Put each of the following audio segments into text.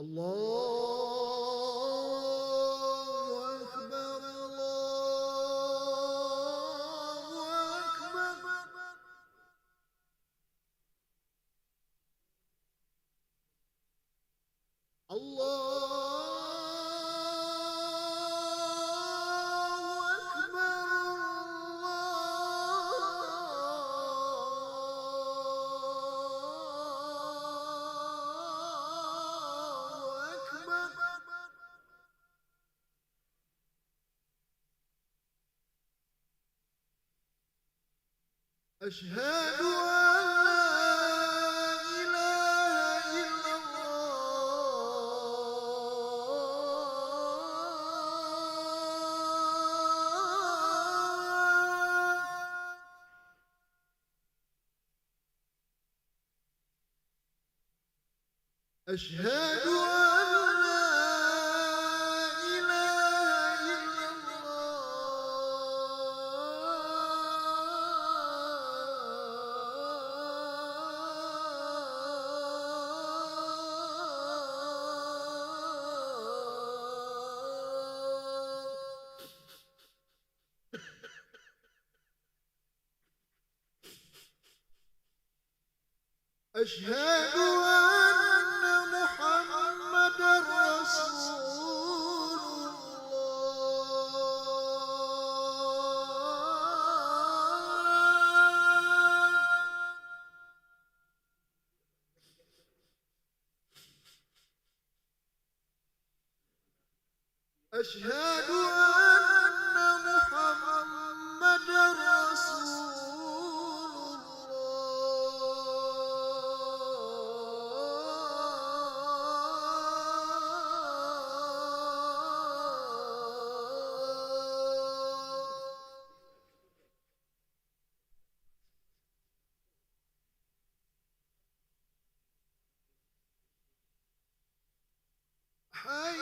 الله أكبر الله أكبر. أشهد أن لا إله إلا الله. أشهد أن لا إله إلا الله. أشهد أن محمدا رسول الله. أشهد أن محمدا رسول حي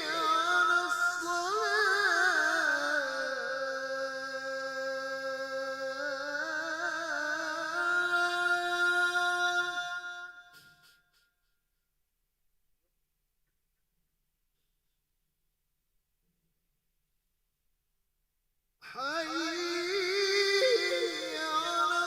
على الصلاة. حي على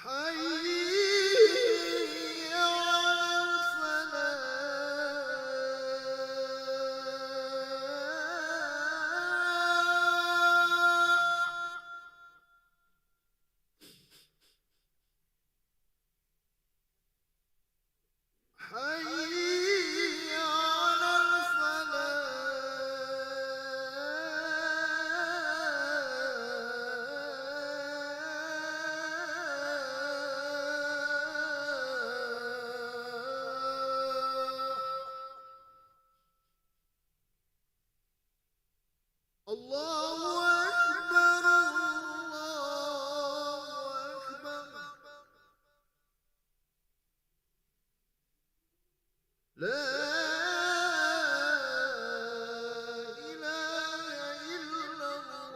حي على الفلاح. حي على الفلاح. الله أكبر الله أكبر. لا إله إلا الله.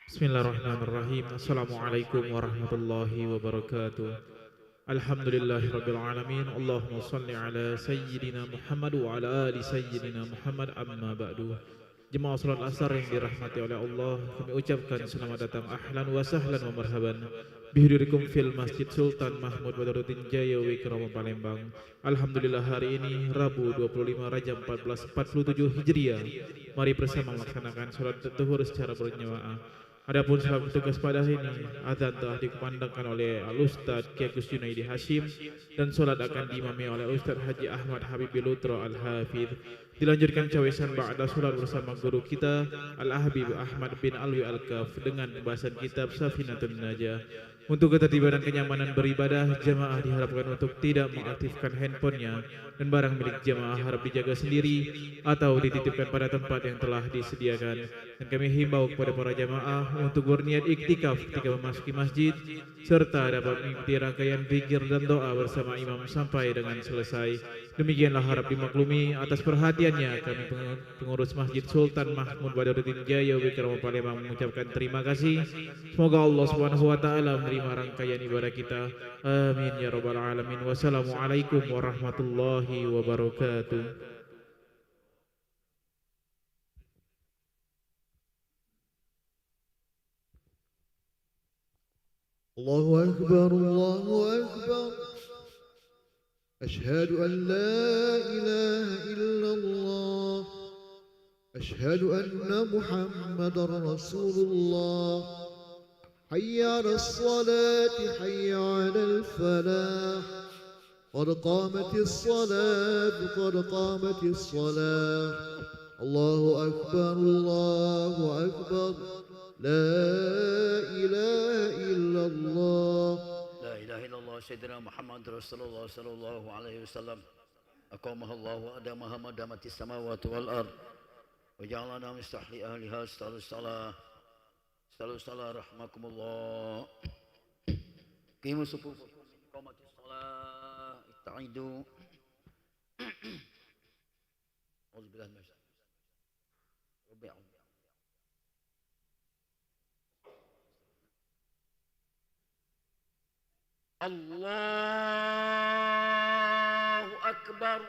Bismillahirrahmanirrahim. Assalamualaikum warahmatullahi wabarakatuh. Alhamdulillahirabbil alamin. Allahumma shalli ala sayyidina Muhammad wa ala ali sayyidina Muhammad, amma ba'du. Jemaah salat asar yang dirahmati oleh Allah, kami ucapkan selamat datang, ahlan wa sahlan wa marhaban bihudurikum fil Masjid Sultan Mahmud Badarudin Jaya Wikrama Palembang. Alhamdulillah, hari ini Rabu 25 Rajab 1447 Hijriah. Mari bersama melaksanakan salat zuhur secara berjamaah. Adapun salat tugas pada hari ini, azan telah dikumandangkan oleh Al-Ustaz Kiai Gus Junaidi Hashim dan salat akan diimami oleh Ustaz Haji Ahmad Habib Lutro Al-Hafidh. Dilanjutkan cawesan ba'da salat bersama guru kita Al-Habib Ahmad bin Alwi Al-Kaf dengan pembahasan kitab Safinatun Najah. Untuk ketertiban dan kenyamanan beribadah, jamaah diharapkan untuk tidak mengaktifkan handphonenya dan barang milik jamaah harap dijaga sendiri atau dititipkan pada tempat yang telah disediakan. Dan kami himbau kepada para jamaah untuk berniat iktikaf ketika memasuki masjid serta dapat mengikuti rangkaian zikir dan doa bersama imam sampai dengan selesai. Demikianlah harap dimaklumi atas perhatiannya. Kami pengurus Masjid Sultan Mahmud Badarudin Jaya Wikrama Palembang mengucapkan terima kasih. Semoga Allah Subhanahu wa taala menerima rangkaian ibadah kita. Amin ya rabbal alamin. Wassalamualaikum warahmatullahi wabarakatuh. الله أكبر الله أكبر أشهد أن لا إله إلا الله أشهد أن محمدا رسول الله حي على الصلاة حي على الفلاح قد قامت الصلاة قد قامت الصلاة الله أكبر الله أكبر لا إله إلا الله لا إله إلا الله سيدنا محمد رسول الله صلى الله عليه وسلم أقامها الله وأدامها ما دامت السماوات والأرض وجعلنا مفتاح لأهلها استغفر الصلاة رحمكم الله قيموا صفوفكم إقامة الصلاة استعيدوا أعوذ بالله من الشيطان الرجيم الله أكبر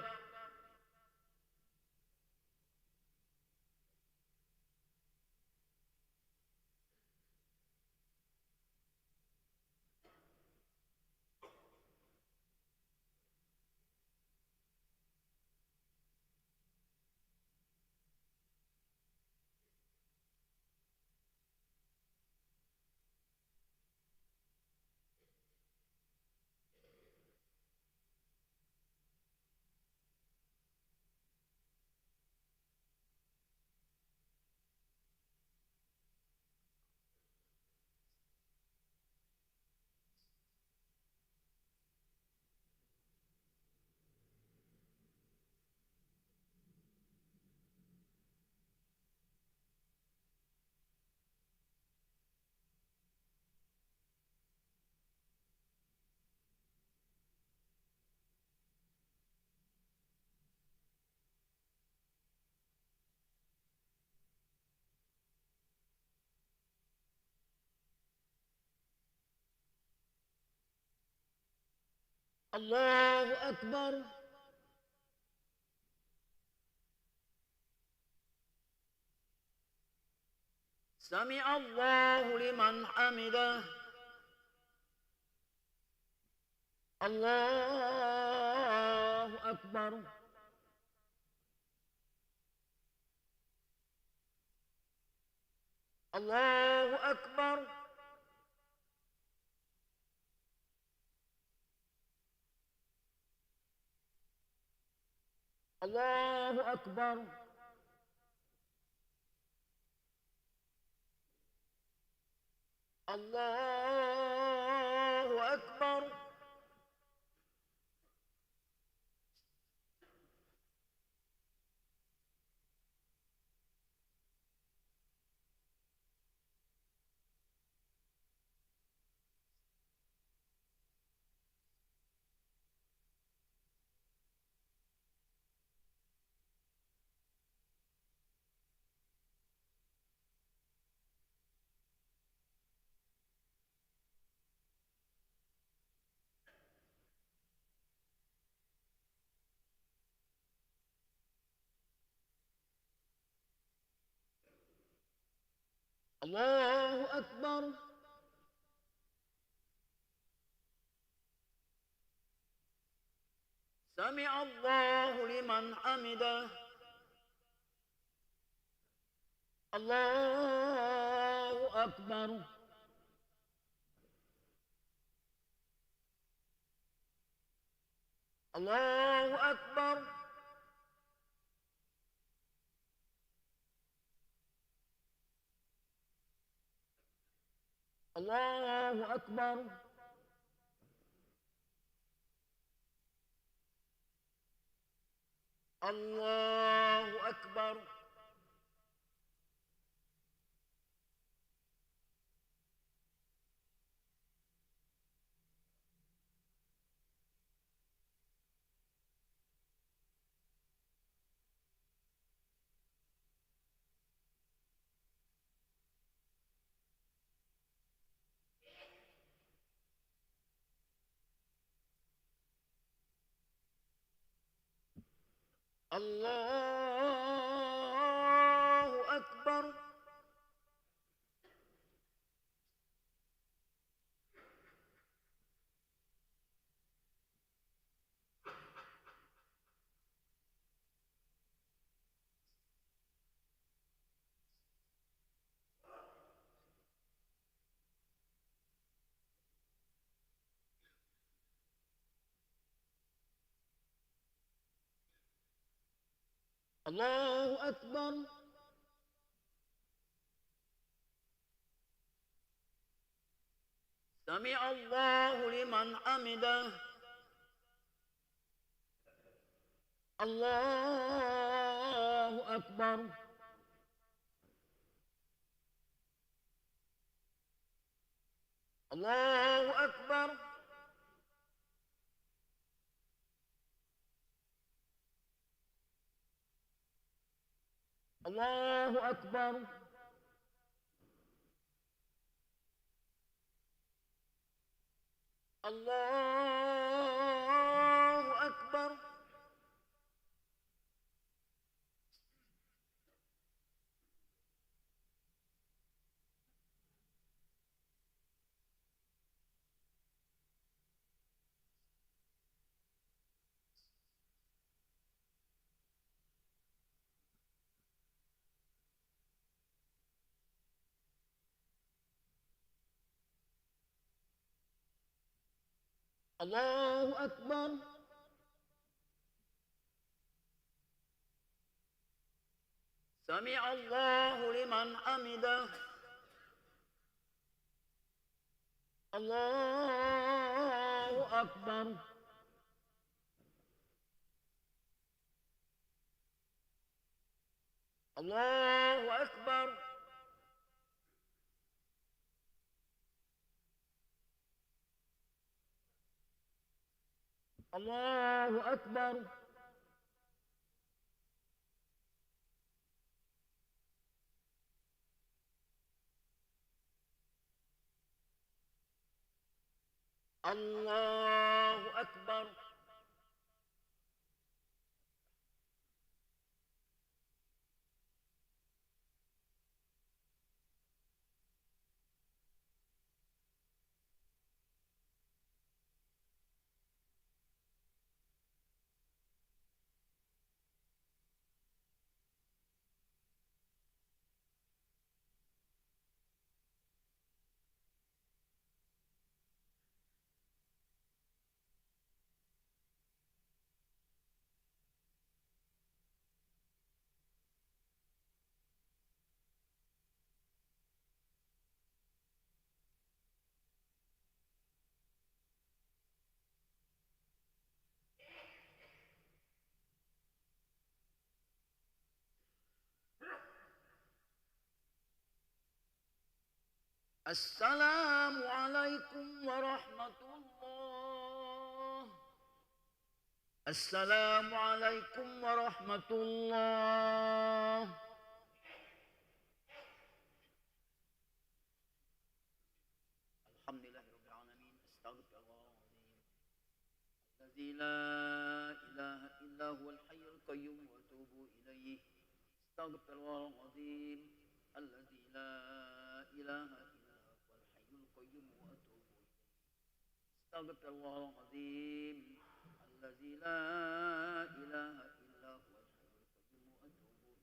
الله أكبر سمع الله لمن حمده الله أكبر الله أكبر الله أكبر الله أكبر الله أكبر. سمع الله لمن حمده. الله أكبر. الله أكبر. الله أكبر. الله أكبر. الله أكبر. الله أكبر. سمع الله لمن حمده. الله أكبر. الله أكبر. الله أكبر. الله أكبر. الله أكبر. سمع الله لمن حمده. الله أكبر. الله أكبر. الله أكبر. الله أكبر. السلام عليكم ورحمة الله. السلام عليكم ورحمة الله. الحمد لله رب العالمين. استغفر الله العظيم الذي لا إله إلا هو الحي القيوم وأتوب إليه. استغفر الله العظيم الذي لا إله إلا هو الحي القيوم وأتوب إليه استغفر الله العظيم الذي لا إله إلا هو الحي القيوم وأتوب إليه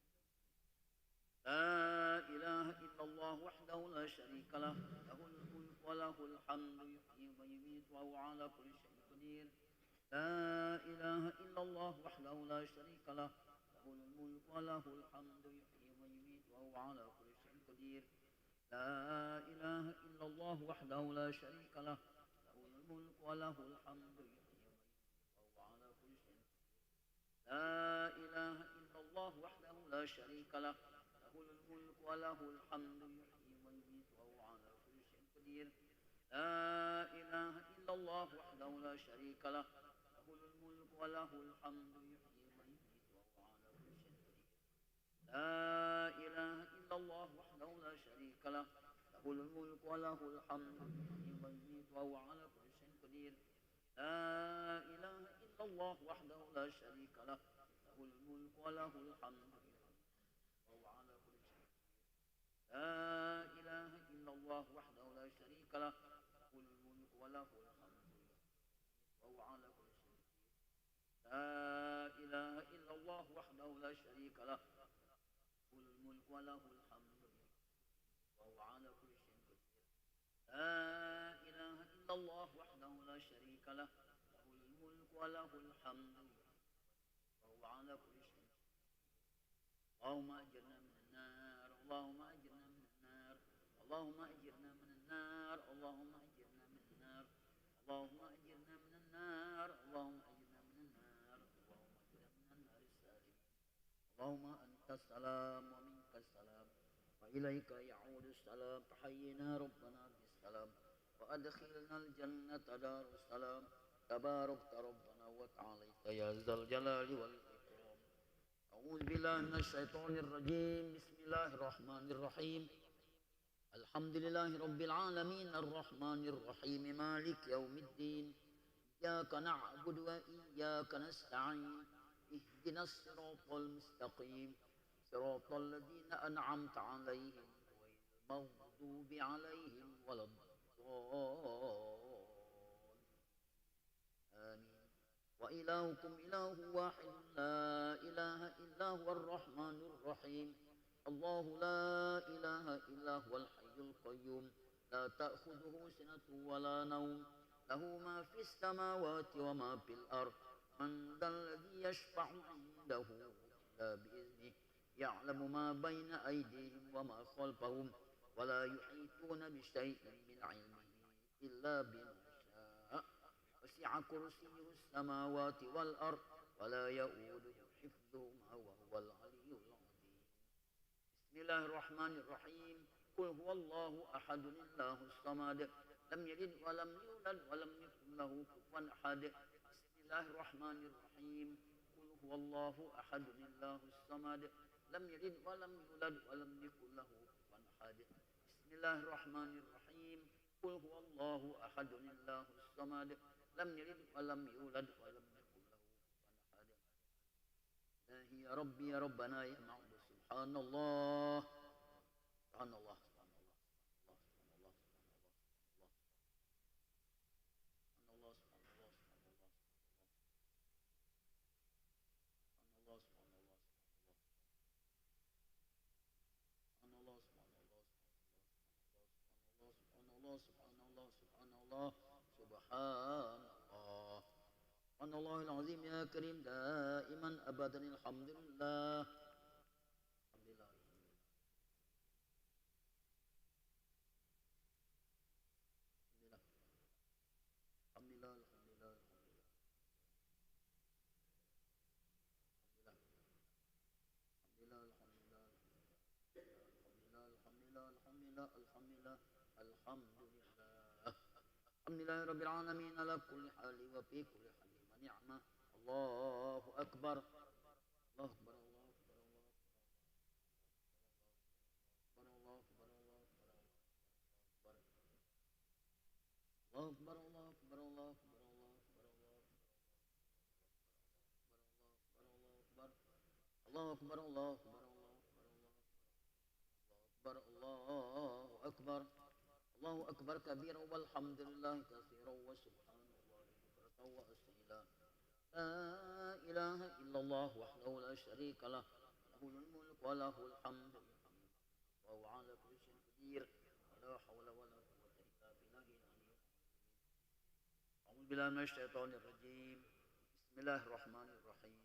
لا إله إلا الله وحده لا شريك له له الملك وله الحمد يحيي ويميت وهو على كل شيء قدير لا إله إلا الله وحده لا شريك له له الملك وله الحمد يحيي ويميت وهو على كل شيء قدير لا إله إلا الله وحده لا شريك له له الملك وله الحمد يحيي ويميت وهو على كل شيء قدير لا إله إلا الله وحده لا شريك له له الملك وله الحمد يحيي ويميت وهو على كل شيء قدير لا إله إلا الله وحده لا شريك له له الملك وله الحمد يحيي ويميت وهو على كل شيء قدير لا إله إلا الله وحده لا شريك له له الملك وله الحمد يحيي ويميت وهو على كل شيء قدير لا إله إلا الله وحده لا شريك له له الملك وله الحمد وهو على كل شيء لا إله إلا الله وحده لا شريك له له الملك وله الحمد وهو على كل شيء لا إله إلا الله وحده لا شريك له له الملك وله الحمد وهو على كل شيء قدير لا إله إلا الله وحده لا شريك له له الملك وله الحمد وهو على كل شيء اللهم أجرنا من النار اللهم أجرنا من النار اللهم أجرنا من النار اللهم أجرنا من النار اللهم أجرنا من النار اللهم أجرنا من النار اللهم أجرنا من النار السالمين اللهم أنت السلام ومنك السلام وإليك يعود السلام فحينا ربنا بالسلام وأدخلنا الجنة دار السلام تباركت ربنا وتعاليت يا ذا الجلال والإكرام أعوذ بالله من الشيطان الرجيم بسم الله الرحمن الرحيم الحمد لله رب العالمين الرحمن الرحيم مالك يوم الدين إياك نعبد وإياك نستعين اهدنا الصراط المستقيم صراط الذين أنعمت عليهم غير المغضوب عليهم ولا الضالين آمين وإلهكم إله واحد لا إله إلا هو الرحمن الرحيم الله لا إله إلا هو الحي القيوم لا تأخذه سنة ولا نوم له ما في السماوات وما في الأرض من ذا الذي يشفع عنده إلا بإذنه يعلم ما بين أيديهم وما خلفهم ولا يحيطون بشيء من علمه إلا بما شاء وسع كرسيه السماوات والأرض ولا يؤوده حفظهما وهو العلي العظيم بسم الله الرحمن الرحيم قل هو الله أحد الله الصمد لم يلد ولم يولد ولم يكن له كفوا أحد بسم الله الرحمن الرحيم قل هو الله أحد الله الصمد لم يلد ولم يولد ولم يكن له كفوا أحد بسم الله الرحمن الرحيم قل هو الله أحد الله الصمد لم يلد ولم يولد ولم يكن له كفوا أحد إلهي يا ربي يا ربنا يا معبود سبحان الله سبحان الله سبحان الله سبحان الله سبحان الله سبحان الله سبحان الله سبحان الله سبحان الله سبحان الله سبحان الله سبحان الله سبحان الله سبحان الله سبحان الله العظيم يا كريم دائما أبدا الحمد لله الحمد لله الحمد لله الحمد لله الحمد لله الحمد لله الحمد لله الحمد لله الحمد لله الحمد لله الحمد لله رب العالمين على كل حال وفي كل حال ونعمة الله أكبر الله أكبر الله أكبر الله أكبر الله أكبر الله أكبر الله أكبر الله أكبر الله أكبر الله أكبر الله أكبر الله أكبر الله أكبر الله أكبر الله أكبر الله أكبر الله أكبر كبيرا والحمد لله كثيرا وسبحان الله بكرة وأصيلا لا إله إلا الله وحده لا شريك له له الملك وله الحمد وهو على كل شيء قدير ولا حول ولا قوة إلا بالله العلي أعوذ بالله من الشيطان الرجيم بسم الله الرحمن الرحيم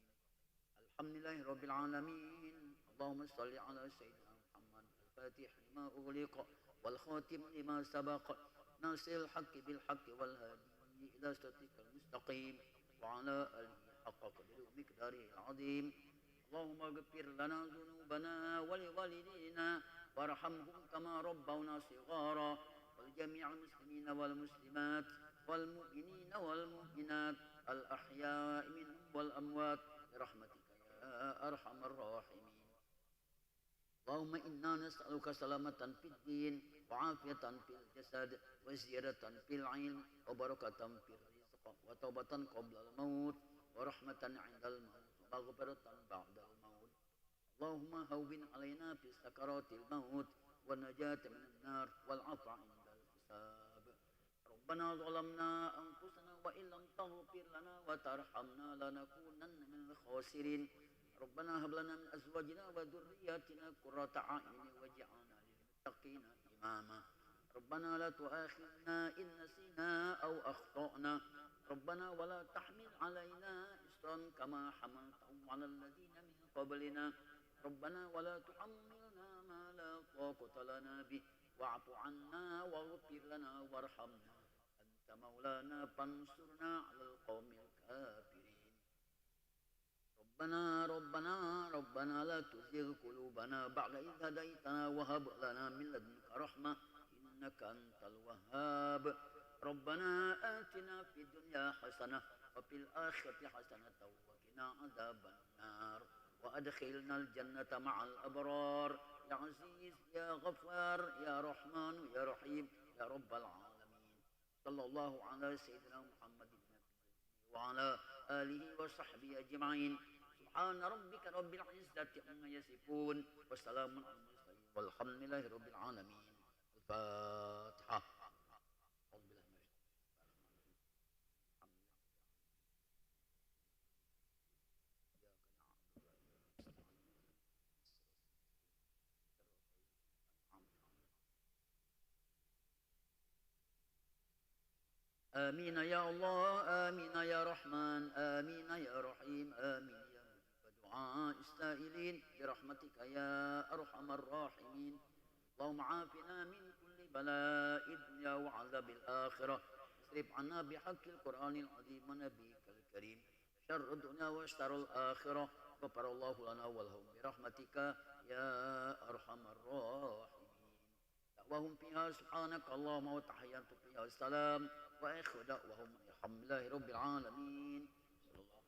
الحمد لله رب العالمين اللهم صل على سيدنا محمد الفاتح لما أغلق والخاتم لما سبق ناصر الحق بالحق والهادي إلى صراطك المستقيم وعلى آله حق قدره ومقداره العظيم اللهم اغفر لنا ذنوبنا ولوالدينا وارحمهم كما ربونا صغارا ولجميع المسلمين والمسلمات والمؤمنين والمؤمنات الأحياء منهم والأموات برحمتك يا أرحم الراحمين اللهم إنا نسألك سلامة في الدين وعافية في الجسد وزيادة في العلم وبركة في الرزق وتوبة قبل الموت ورحمة عند الموت ومغفرة بعد الموت اللهم هون علينا في سكرات الموت والنجاة من النار والعفو عند الحساب ربنا ظلمنا أنفسنا وإن لم تغفر لنا وترحمنا لنكونن من الخاسرين ربنا هب لنا من أزواجنا وذرياتنا قرة أعين واجعلنا للمتقين إماما ربنا لا تؤاخذنا إن نسينا أو أخطأنا ربنا ولا تحمل علينا إصرا كما حملته على الذين من قبلنا ربنا ولا تحملنا ما لا طاقة لنا به واعف عنا واغفر لنا وارحمنا أنت مولانا فانصرنا على القوم الكافرين ربنا لا تزغ قلوبنا بعد إذ هديتنا وهب لنا من لدنك رحمة إنك أنت الوهاب ربنا آتنا في الدنيا حسنة وفي الآخرة حسنة وقنا عذاب النار وأدخلنا الجنة مع الأبرار يا عزيز يا غفار يا رحمن يا رحيم يا رب العالمين صلى الله على سيدنا محمد وعلى آله وصحبه أجمعين سبحان ربك رب العزة عما يصفون وسلام على المرسلين والحمد لله رب العالمين الفاتحة آمين يا الله آمين يا رحمن آمين يا رحيم آمين يا مجيب دعاء السائلين برحمتك يا أرحم الراحمين اللهم عافنا من كل بلاء الدنيا وعذاب الآخرة اصرف عنا بحق القرآن العظيم ونبيك الكريم شر الدنيا وشر الآخرة غفر الله لنا ولهم برحمتك يا أرحم الراحمين دعواهم فيها سبحانك اللهم وتحياتهم فيها السلام وآخر دعواهم الحمد لله رب العالمين صلى الله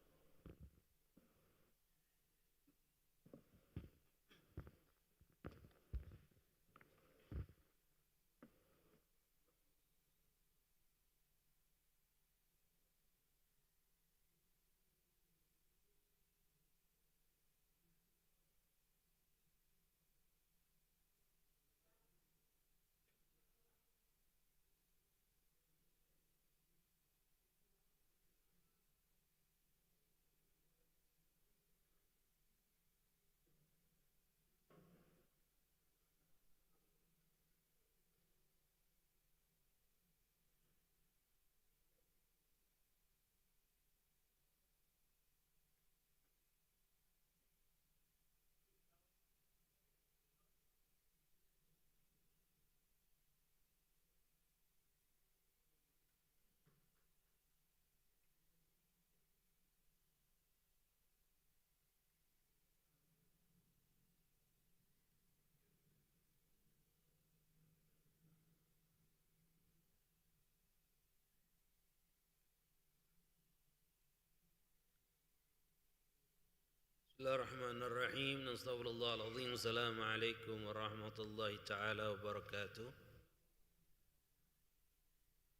بسم الله الرحمن الرحيم نستغفر الله العظيم السلام عليكم ورحمة الله تعالى وبركاته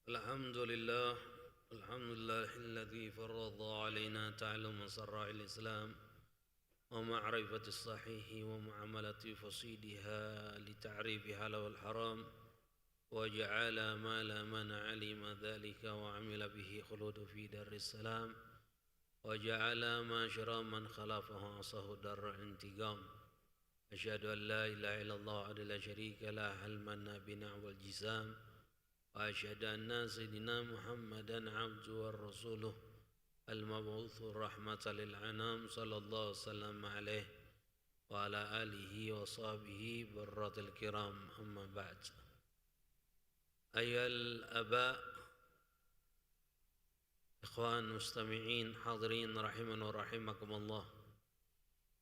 الحمد لله الذي فرض علينا تعلم شرائع الإسلام ومعرفة الصحيح ومعاملة فصيلها لتعريف حلال والحرام وجعل مال من علم ذلك وعمل به خلود في دار السلام وجعل ما شرى من خلافه عصاه دار الانتقام أشهد أن لا إله إلا الله وحده لا شريك له المنى بنعم والجسام وأشهد أن سيدنا محمدا عبده ورسوله المبعوث رحمة للأنام صلى الله وسلم عليه وعلى آله وصحبه برة الكرام أما بعد أيها الآباء إخوان مستمعين حاضرين رحمنا ورحمكم الله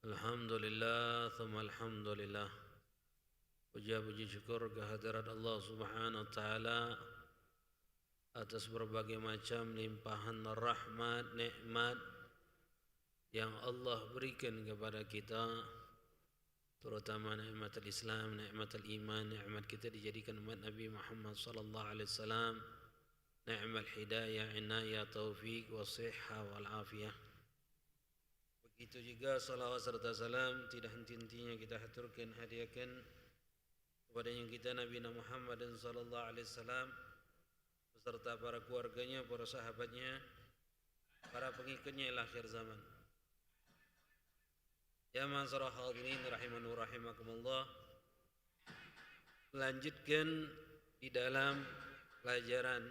Alhamdulillah thumma alhamdulillah. Puja-puji syukur kehadirat Allah Subhanahu wa taala atas berbagai macam limpahan rahmat, nikmat yang Allah berikan kepada kita, terutama nikmat Islam, nikmat iman, nikmat kita dijadikan umat Nabi Muhammad sallallahu alaihi wasallam, nikmat hidayah, inayah, taufik, wasihah wal afiyah. Begitu juga salawat serta salam tidak henti-hentinya kita haturkan, hadiahkan kepada yang kita Nabi Muhammad sallallahu alaihi wasallam beserta para keluarganya, para sahabatnya, para pengikutnya ila akhir zaman. Ya ma'asyiral hadirin rahiman wa rahimakumullah. Lanjutkan di dalam pelajaran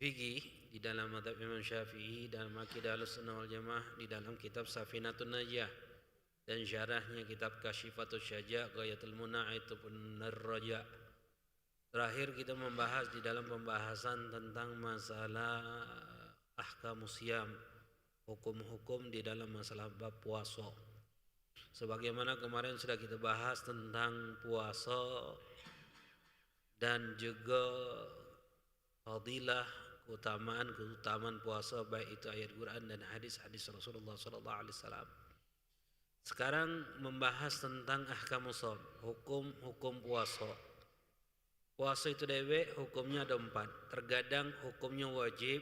fikih di dalam mazhab Imam Syafi'i dalam Aqidah Ahlussunnah wal Jamaah di dalam kitab Safinatun Najah dan syarahnya kitab Kashifatus Syaja' Ghayatul Munah ataupun Ar-Raja'. Terakhir kita membahas di dalam pembahasan tentang masalah ahkamus siyam, hukum-hukum di dalam masalah bab puasa. Sebagaimana kemarin sudah kita bahas tentang puasa dan juga fadilah keutamaan puasa baik itu ayat Quran dan hadis-hadis Rasulullah sallallahu alaihi wasallam. Sekarang membahas tentang ahkamus shaum, hukum-hukum puasa. Puasa itu dewe hukumnya ada 4. Terkadang hukumnya wajib,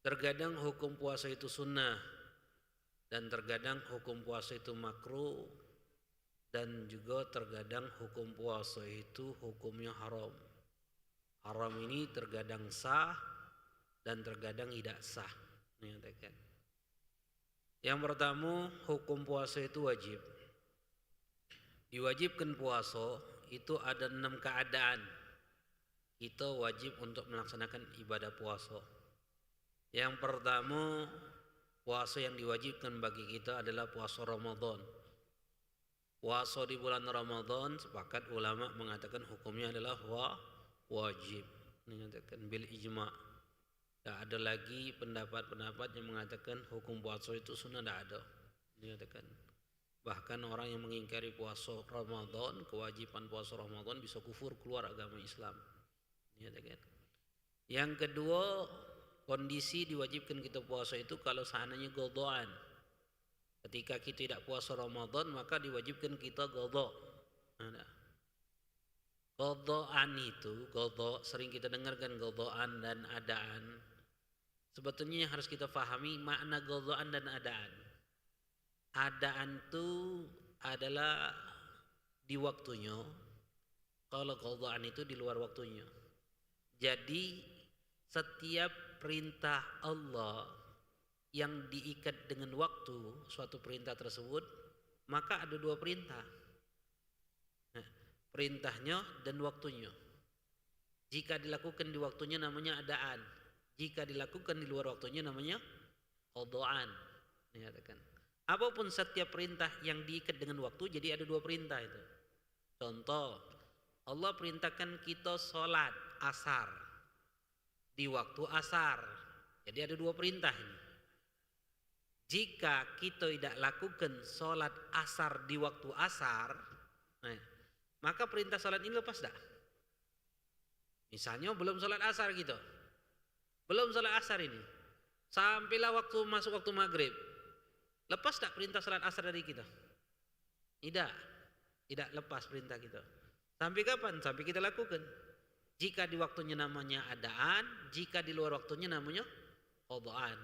terkadang hukum puasa itu sunnah, dan terkadang hukum puasa itu makruh, dan juga terkadang hukum puasa itu hukumnya haram. Haram ini terkadang sah dan terkadang tidak sah. Yang pertama, hukum puasa itu wajib. Diwajibkan puasa itu ada 6 keadaan kita wajib untuk melaksanakan ibadah puasa. Yang pertama, puasa yang diwajibkan bagi kita adalah puasa Ramadan. Puasa di bulan Ramadan sepakat ulama mengatakan hukumnya adalah wajib, menyatakan bil ijma'. Tak ada lagi pendapat-pendapat yang mengatakan hukum puasa itu sunnah, tak ada. Menyatakan bahkan orang yang mengingkari puasa Ramadan, kewajiban puasa Ramadan bisa kufur, keluar agama Islam. Menyatakan. Yang kedua, kondisi diwajibkan kita puasa itu kalau seandainya qadhaan. Ketika kita tidak puasa Ramadan maka diwajibkan kita qadha. Qadhaan itu, qadha sering kita dengarkan qadhaan dan adaan. Sebetulnya harus kita fahami makna qadhaan dan adaan. Adaan itu adalah di waktunya, kalau qadhaan itu di luar waktunya. Jadi setiap perintah Allah yang diikat dengan waktu, suatu perintah tersebut, maka ada 2 perintah. Perintahnya dan waktunya. Jika dilakukan di waktunya namanya adaan, jika dilakukan di luar waktunya namanya qadhaan. Dikatakan apapun setiap perintah yang diikat dengan waktu, jadi ada 2 perintah itu. Contoh, Allah perintahkan kita sholat asar di waktu asar, jadi ada 2 perintah ini. Jika kita tidak lakukan sholat asar di waktu asar, maka perintah sholat ini lepas tak? Misalnya belum sholat asar gitu, belum sholat asar ini, sampailah waktu masuk waktu maghrib, lepas tak perintah sholat asar dari kita? Tidak lepas perintah kita. Sampai kapan? Sampai kita lakukan. Jika di waktunya namanya adaan, jika di luar waktunya namanya qadhaan.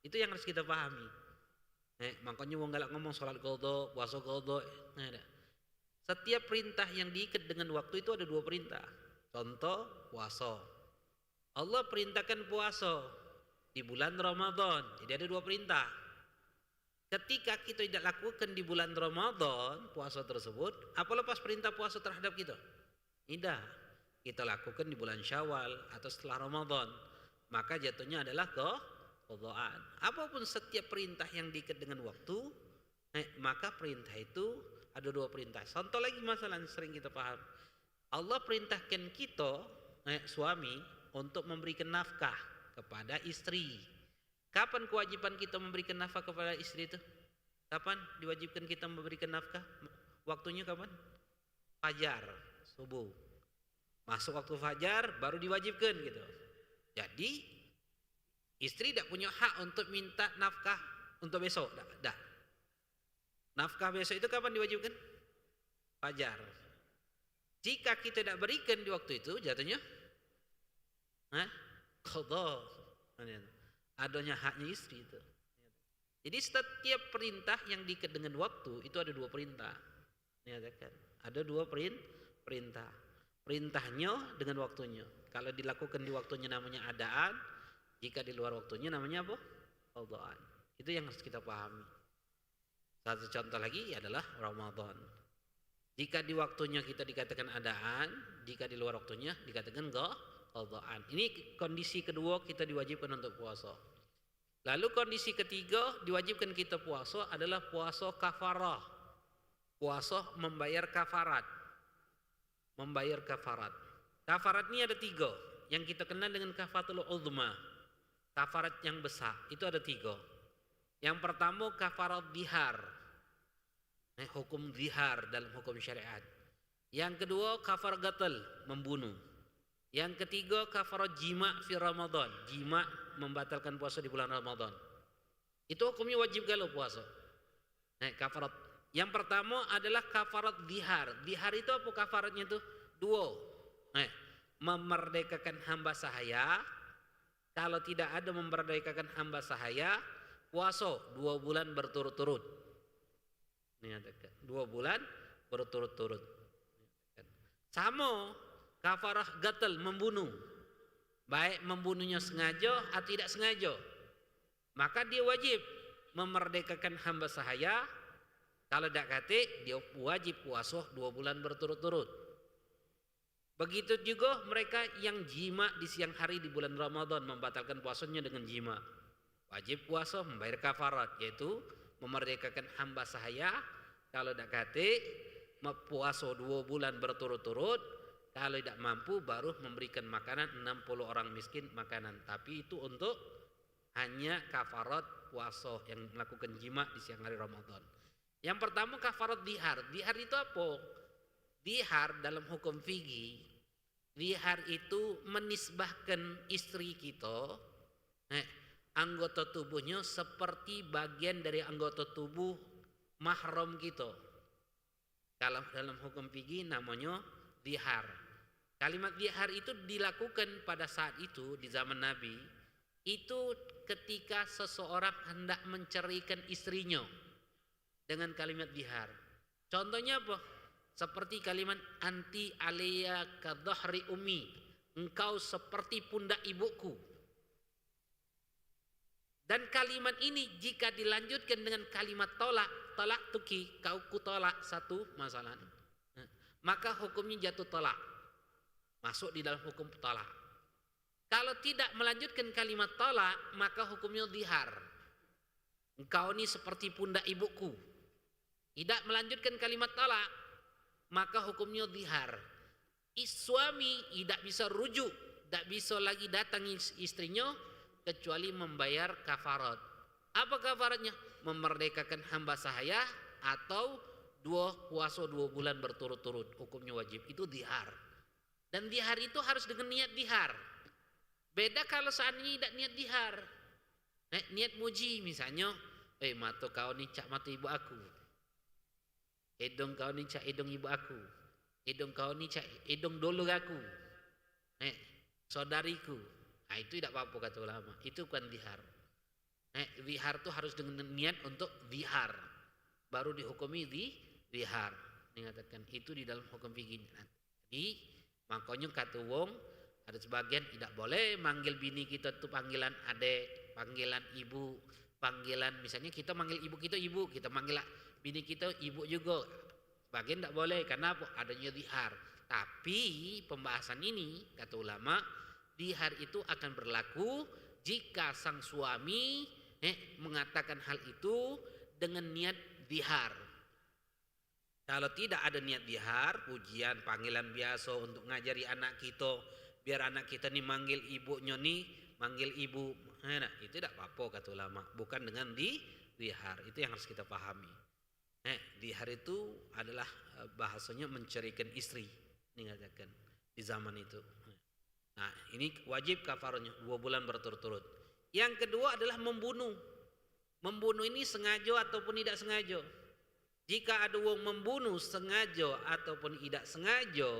Itu yang harus kita pahami. Makanya wong galak ngomong sholat qadha, puasa qadha, ada. Setiap perintah yang diikat dengan waktu itu ada 2 perintah. Contoh puasa. Allah perintahkan puasa di bulan Ramadan. Jadi ada 2 perintah. Ketika kita tidak lakukan di bulan Ramadan puasa tersebut, apa lepas perintah puasa terhadap kita? Tidak. Kita lakukan di bulan Syawal atau setelah Ramadan. Maka jatuhnya adalah qadhaan. Apapun setiap perintah yang diikat dengan waktu, maka perintah itu ada 2 perintah. Contoh lagi masalah yang sering kita paham. Allah perintahkan kita, suami, untuk memberikan nafkah kepada istri. Kapan kewajiban kita memberikan nafkah kepada istri itu? Kapan diwajibkan kita memberikan nafkah? Waktunya kapan? Fajar, subuh. Masuk waktu fajar baru diwajibkan gitu. Jadi istri tidak punya hak untuk minta nafkah untuk besok. Dah. Nafkah besok itu kapan diwajibkan? Fajar. Jika kita tidak berikan di waktu itu, jatuhnya qadha. Adanya haknya istri itu. Jadi setiap perintah yang diikat dengan waktu itu ada 2 perintah. Ada 2 perintah. Perintahnya dengan waktunya. Kalau dilakukan di waktunya namanya adaan, jika di luar waktunya namanya apa? Qadhaan. Itu yang harus kita pahami. Satu contoh lagi adalah Ramadan. Jika di waktunya kita dikatakan adaan, jika di luar waktunya dikatakan qadhaan. Ini kondisi kedua kita diwajibkan untuk puasa. Lalu kondisi ketiga diwajibkan kita puasa adalah puasa kafarah. Puasa membayar kafarat. Membayar kafarat. Kafarat ini ada 3. Yang kita kenal dengan kafaratul uzma. Kafarat yang besar itu ada 3. Yang pertama kafarat zihar. Hukum zihar dalam hukum syariat. Yang kedua kafar gatal, membunuh. Yang ketiga kafarat jima' fi Ramadan. Jima' membatalkan puasa di bulan Ramadan. Itu hukumnya wajib kalau puasa. Kafarat. Yang pertama adalah kafarat zihar. Zihar itu apa kafaratnya itu? 2. Memerdekakan hamba sahaya. Kalau tidak ada memerdekakan hamba sahaya, puasa 2 bulan berturut-turut. 2 bulan berturut-turut. Sama kafarah gatal, membunuh. Baik membunuhnya sengaja atau tidak sengaja. Maka dia wajib memerdekakan hamba sahaya. Kalau tidak kata, dia wajib puasa 2 bulan berturut-turut. Begitu juga mereka yang jima di siang hari di bulan Ramadan, membatalkan puasanya dengan jima. Wajib puasa membayar kafarat, yaitu memerdekakan hamba sahaya. Kalau tidak kata, puasa 2 bulan berturut-turut. Kalau tidak mampu baru memberikan makanan 60 orang miskin makanan. Tapi itu untuk hanya kafarat puasa yang melakukan jima di siang hari Ramadan. Yang pertama kafarat dihar. Dihar itu apa? Dihar dalam hukum fikih, dihar itu menisbahkan istri kita, anggota tubuhnya seperti bagian dari anggota tubuh mahram kita. Kalau dalam hukum fikih namanya dihar. Kalimat dihar itu dilakukan pada saat itu di zaman Nabi. Itu ketika seseorang hendak menceraikan istrinya dengan kalimat dihar. Contohnya apa? Seperti kalimat anti alayya kadhahri ummi. Engkau seperti pundak ibuku. Dan kalimat ini jika dilanjutkan dengan kalimat tolak tuki, kau kutolak satu masalah. Maka hukumnya jatuh tolak. Masuk di dalam hukum tolak. Kalau tidak melanjutkan kalimat tolak, maka hukumnya dihar. Engkau ini seperti pundak ibuku. Tidak melanjutkan kalimat tolak, maka hukumnya dihar. Suami tidak bisa rujuk, tidak bisa lagi datang istrinya kecuali membayar kafarat. Apa kafaratnya? Memerdekakan hamba sahaya atau puasa 2 bulan berturut-turut. Hukumnya wajib. Itu dihar. Dan dihar itu harus dengan niat dihar. Beda kalau seandainya tidak niat dihar. Niat muji misalnya, mata kau ni cak mata ibu aku. Hidung kau ni cak hidung ibu aku. Hidung kau ni cak hidung dulur aku. Saudariku. Itu tidak apa-apa kata ulama. Itu bukan dihar. Dihar itu harus dengan niat untuk dihar. Baru dihukumi dihar. dikatakan itu di dalam hukum fikih. Jadi makanya kata wong ada sebagian tidak boleh manggil bini kita itu panggilan adek, panggilan ibu, panggilan misalnya kita manggil ibu kita manggil bini kita ibu juga. Sebagian tidak boleh karena adanya zihar. Tapi pembahasan ini kata ulama zihar itu akan berlaku jika sang suami mengatakan hal itu dengan niat zihar. Kalau tidak ada niat zihar, pujian, panggilan biasa untuk ngajari anak kita, biar anak kita nih manggil ibunya nih, manggil ibu, itu tidak apa-apa kata ulama. Bukan dengan zihar, itu yang harus kita pahami. Zihar itu adalah bahasanya mencerikan istri, dikatakan di zaman itu. Nah, ini wajib kafarnya 2 bulan berturut-turut. Yang kedua adalah membunuh. Membunuh ini sengaja ataupun tidak sengaja. Jika ada wong membunuh sengaja ataupun tidak sengaja,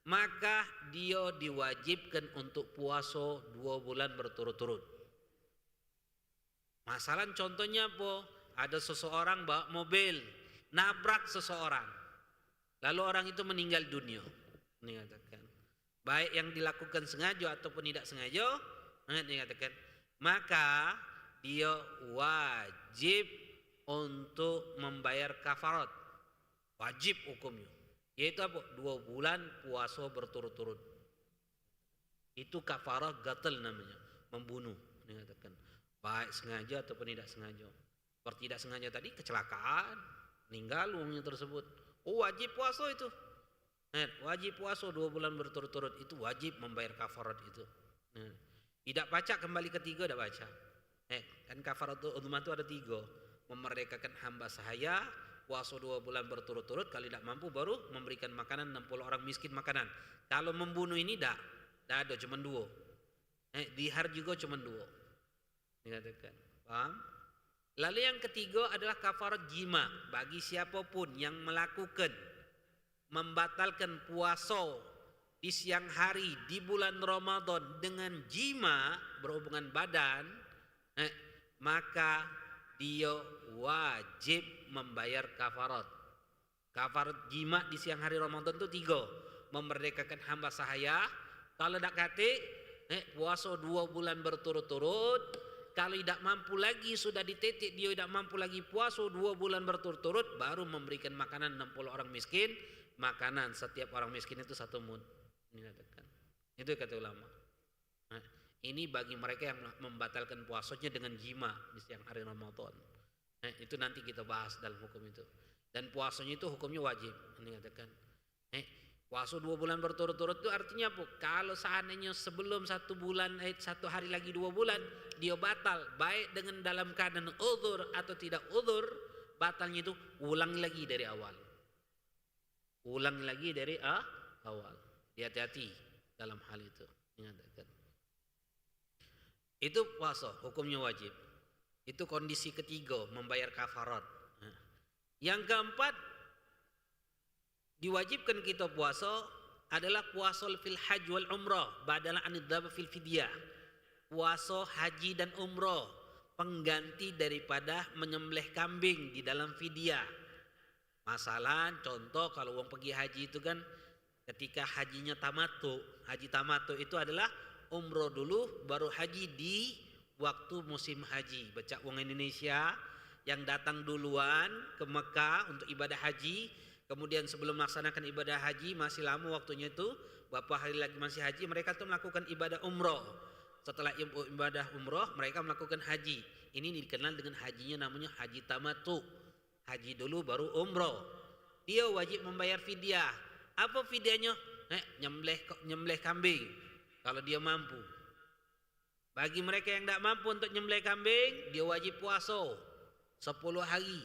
maka dia diwajibkan untuk puasa 2 bulan berturut-turut. Masalah contohnya apa? Ada seseorang bawa mobil, nabrak seseorang. Lalu orang itu meninggal dunia. Dikatakan. Baik yang dilakukan sengaja ataupun tidak sengaja, dikatakan. Maka dia wajib untuk membayar kafarat, wajib hukumnya, yaitu apa? 2 bulan puasa berturut-turut. Itu kafarah gatal namanya, membunuh, dikatakan. Baik sengaja ataupun tidak sengaja. Seperti tidak sengaja tadi kecelakaan, meninggal uangnya tersebut. Wajib puasa itu. Wajib puasa 2 bulan berturut-turut itu wajib membayar kafarat itu. Tidak baca kembali ketiga, tidak baca. Kan kafarat uzma itu ada 3. Memerdekakan hamba sahaya, puasa 2 bulan berturut-turut, kalau tidak mampu baru memberikan makanan 60 orang miskin makanan. Kalau membunuh ini tidak ada, cuma 2. Dihar juga cuma 2. Dikatakan, paham? Lalu yang ketiga adalah kafarat jima bagi siapapun yang melakukan membatalkan puasa di siang hari di bulan Ramadan dengan jima berhubungan badan, maka dia wajib membayar kafarat. Kafarat jima di siang hari Ramadan itu 3. Memerdekakan hamba sahaya. Kalau tidak kate, puasa 2 bulan berturut-turut. Kalau tidak mampu lagi, sudah ditetik dia tidak mampu lagi puasa 2 bulan berturut-turut, baru memberikan makanan 60 orang miskin. Makanan setiap orang miskin itu 1 mud. Itu kata ulama. Ini bagi mereka yang membatalkan puasanya dengan jima di siang hari Ramadan. Itu nanti kita bahas dalam hukum itu. Dan puasanya itu hukumnya wajib. Ini katakan. Puasa 2 bulan berturut-turut itu artinya apa? Kalau seandainya sebelum 1 bulan, 1 hari lagi 2 bulan, dia batal. Baik dengan dalam keadaan uzur atau tidak uzur, batalnya itu ulangi lagi dari awal. Ulangi lagi dari awal. Hati-hati dalam hal itu. Ini katakan. Itu puasa, hukumnya wajib. Itu kondisi ketiga, membayar kafarat. Yang keempat, diwajibkan kita puasa adalah puasa fil hajj wal umrah badalan anid dzab fil fidyah. Puasa haji dan umrah, pengganti daripada menyembelih kambing di dalam fidyah. Masalah contoh kalau orang pergi haji itu kan ketika hajinya tamattu. Haji tamattu itu adalah umroh dulu baru haji di waktu musim haji. Baca wong Indonesia yang datang duluan ke Mekah untuk ibadah haji, kemudian sebelum melaksanakan ibadah haji masih lama waktunya itu, beberapa hari lagi masih haji, mereka tuh melakukan ibadah umroh. Setelah ibadah umroh mereka melakukan haji. Ini dikenal dengan hajinya namanya haji tamattu. Haji dulu baru umroh. Dia wajib membayar fidyah. Apa fidyahnya? Nyembelih kambing kalau dia mampu. Bagi mereka yang tidak mampu untuk nyembelih kambing, dia wajib puasa 10 hari.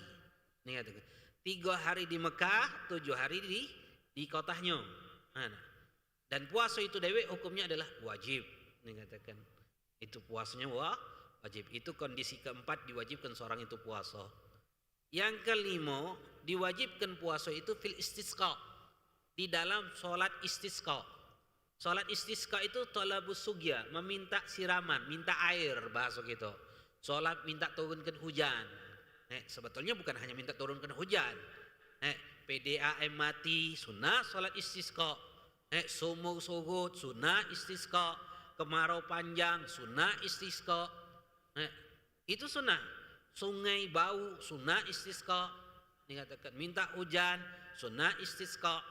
Ini katakan 3 hari di Mekah, 7 hari di kotanya. Dan puasa itu dewe hukumnya adalah wajib. Ini katakan itu puasanya wajib. Itu kondisi keempat diwajibkan seorang itu puasa. Yang kelima, diwajibkan puasa itu fil istisqa, di dalam sholat istisqa. Sholat istisqa itu thalabus sugya, meminta siraman, minta air bahasa gitu. Sholat minta turunkan hujan. Sebetulnya bukan hanya minta turunkan hujan, PDAM mati, sunnah sholat istisqa. Sumur surut, sunnah istisqa. Kemarau panjang, sunnah istisqa. Itu sunnah. Sungai bau, sunnah istisqa. Dikatakan minta hujan, sunnah istisqa.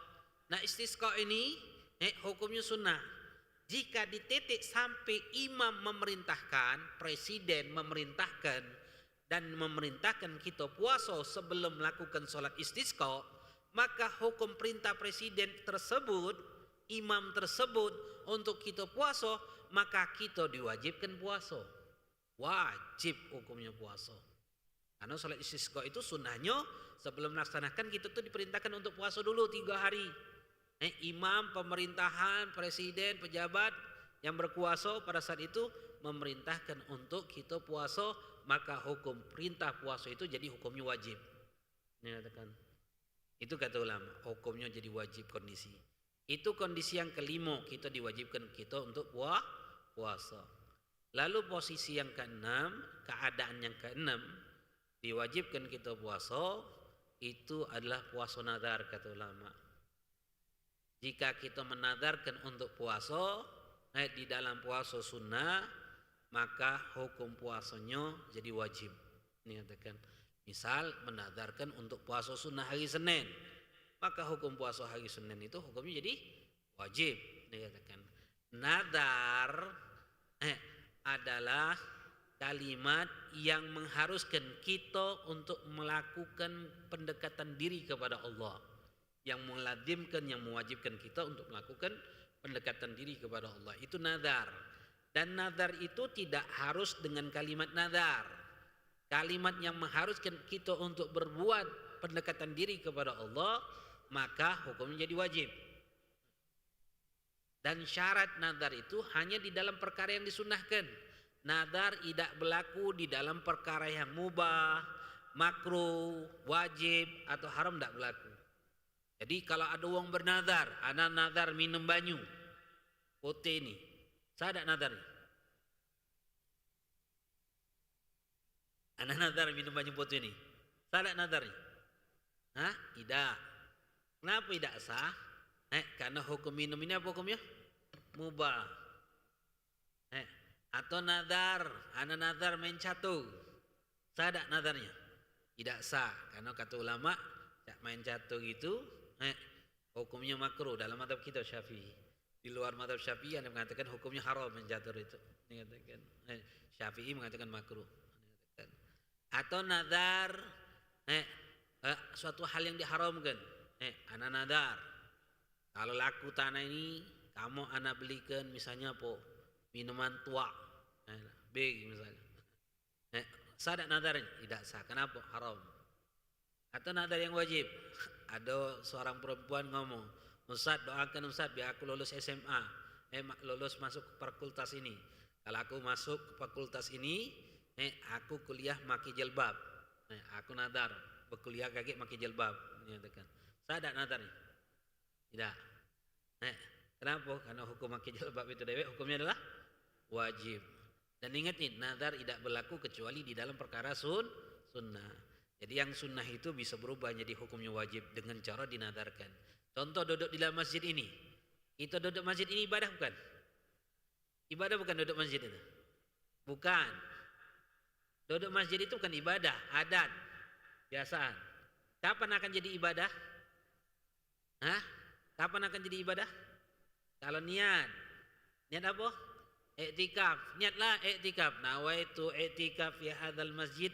Nah istisqa ini hukumnya sunnah. Jika dititik sampai imam memerintahkan, presiden memerintahkan dan memerintahkan kita puasa sebelum melakukan sholat istisqa, maka hukum perintah presiden tersebut, imam tersebut untuk kita puasa, maka kita diwajibkan puasa. Wajib hukumnya puasa. Karena sholat istisqa itu sunnahnya sebelum melaksanakan kita tuh diperintahkan untuk puasa dulu 3 hari. Imam, pemerintahan, presiden, pejabat yang berkuasa pada saat itu memerintahkan untuk kita puasa, maka hukum perintah puasa itu jadi hukumnya wajib. Itu kata ulama, hukumnya jadi wajib kondisi. Itu kondisi yang kelima, kita diwajibkan kita untuk puasa. Lalu posisi yang keenam, keadaan yang keenam, diwajibkan kita puasa, itu adalah puasa nazar kata ulama. Jika kita menadarkan untuk puasa, di dalam puasa sunnah, maka hukum puasanya jadi wajib. Ini katakan, misal menadarkan untuk puasa sunnah hari Senin, maka hukum puasa hari Senin itu hukumnya jadi wajib. Ini katakan, nadar adalah kalimat yang mengharuskan kita untuk melakukan pendekatan diri kepada Allah, yang melazimkan, yang mewajibkan kita untuk melakukan pendekatan diri kepada Allah. Itu nazar. Dan nazar itu tidak harus dengan kalimat nazar. Kalimat yang mengharuskan kita untuk berbuat pendekatan diri kepada Allah, maka hukumnya jadi wajib. Dan syarat nazar itu hanya di dalam perkara yang disunnahkan. Nazar tidak berlaku di dalam perkara yang mubah, makruh, wajib atau haram, tidak berlaku. Jadi kalau ada orang bernazar, ana nazar minum banyu putih ini, saya ada nazar. Ana nazar minum banyu putih ini, saya ada nazar. Tidak. Kenapa tidak sah? Karena hukum minum ini apa hukumnya? Mubah. Atau nazar, ana nazar main catur, saya ada nazarnya. Tidak sah, karena kata ulama main catur itu hukumnya makruh dalam mazhab kita Syafi'i. Di luar mazhab Syafi'i yang mengatakan hukumnya haram main catur itu. Dikatakan Syafi'i mengatakan makruh. Atau nazar suatu hal yang diharamkan. Ana nazar, kalau laku tanah ini kamu ana belikan misalnya apa? Minuman tua. Big misalnya. Sah tak nazarnya? Tidak sah. Kenapa? Haram. Atau nazar yang wajib. Ada seorang perempuan ngomong, Ustaz doakan Ustaz biar aku lulus SMA, lulus masuk fakultas ini. Kalau aku masuk fakultas ini, aku kuliah pakai jilbab. Aku nazar berkuliah kaki pakai jilbab. Menyatakan, saya ada nazar. Tidak. Kenapa? Karena hukum pakai jilbab itu dewek hukumnya adalah wajib. Dan ingat nih, nazar tidak berlaku kecuali di dalam perkara sunnah. Jadi yang sunnah itu bisa berubah jadi hukumnya wajib dengan cara dinadarkan. Contoh duduk di dalam masjid ini. Kita duduk masjid ini ibadah bukan? Ibadah bukan duduk masjid itu? Bukan. Duduk masjid itu bukan ibadah, adat, biasaan. Kapan akan jadi ibadah? Kapan akan jadi ibadah? Kalau niat. Niat apa? Iktikaf. Niatlah iktikaf. Nawaitu iktikaf fi hadzal masjid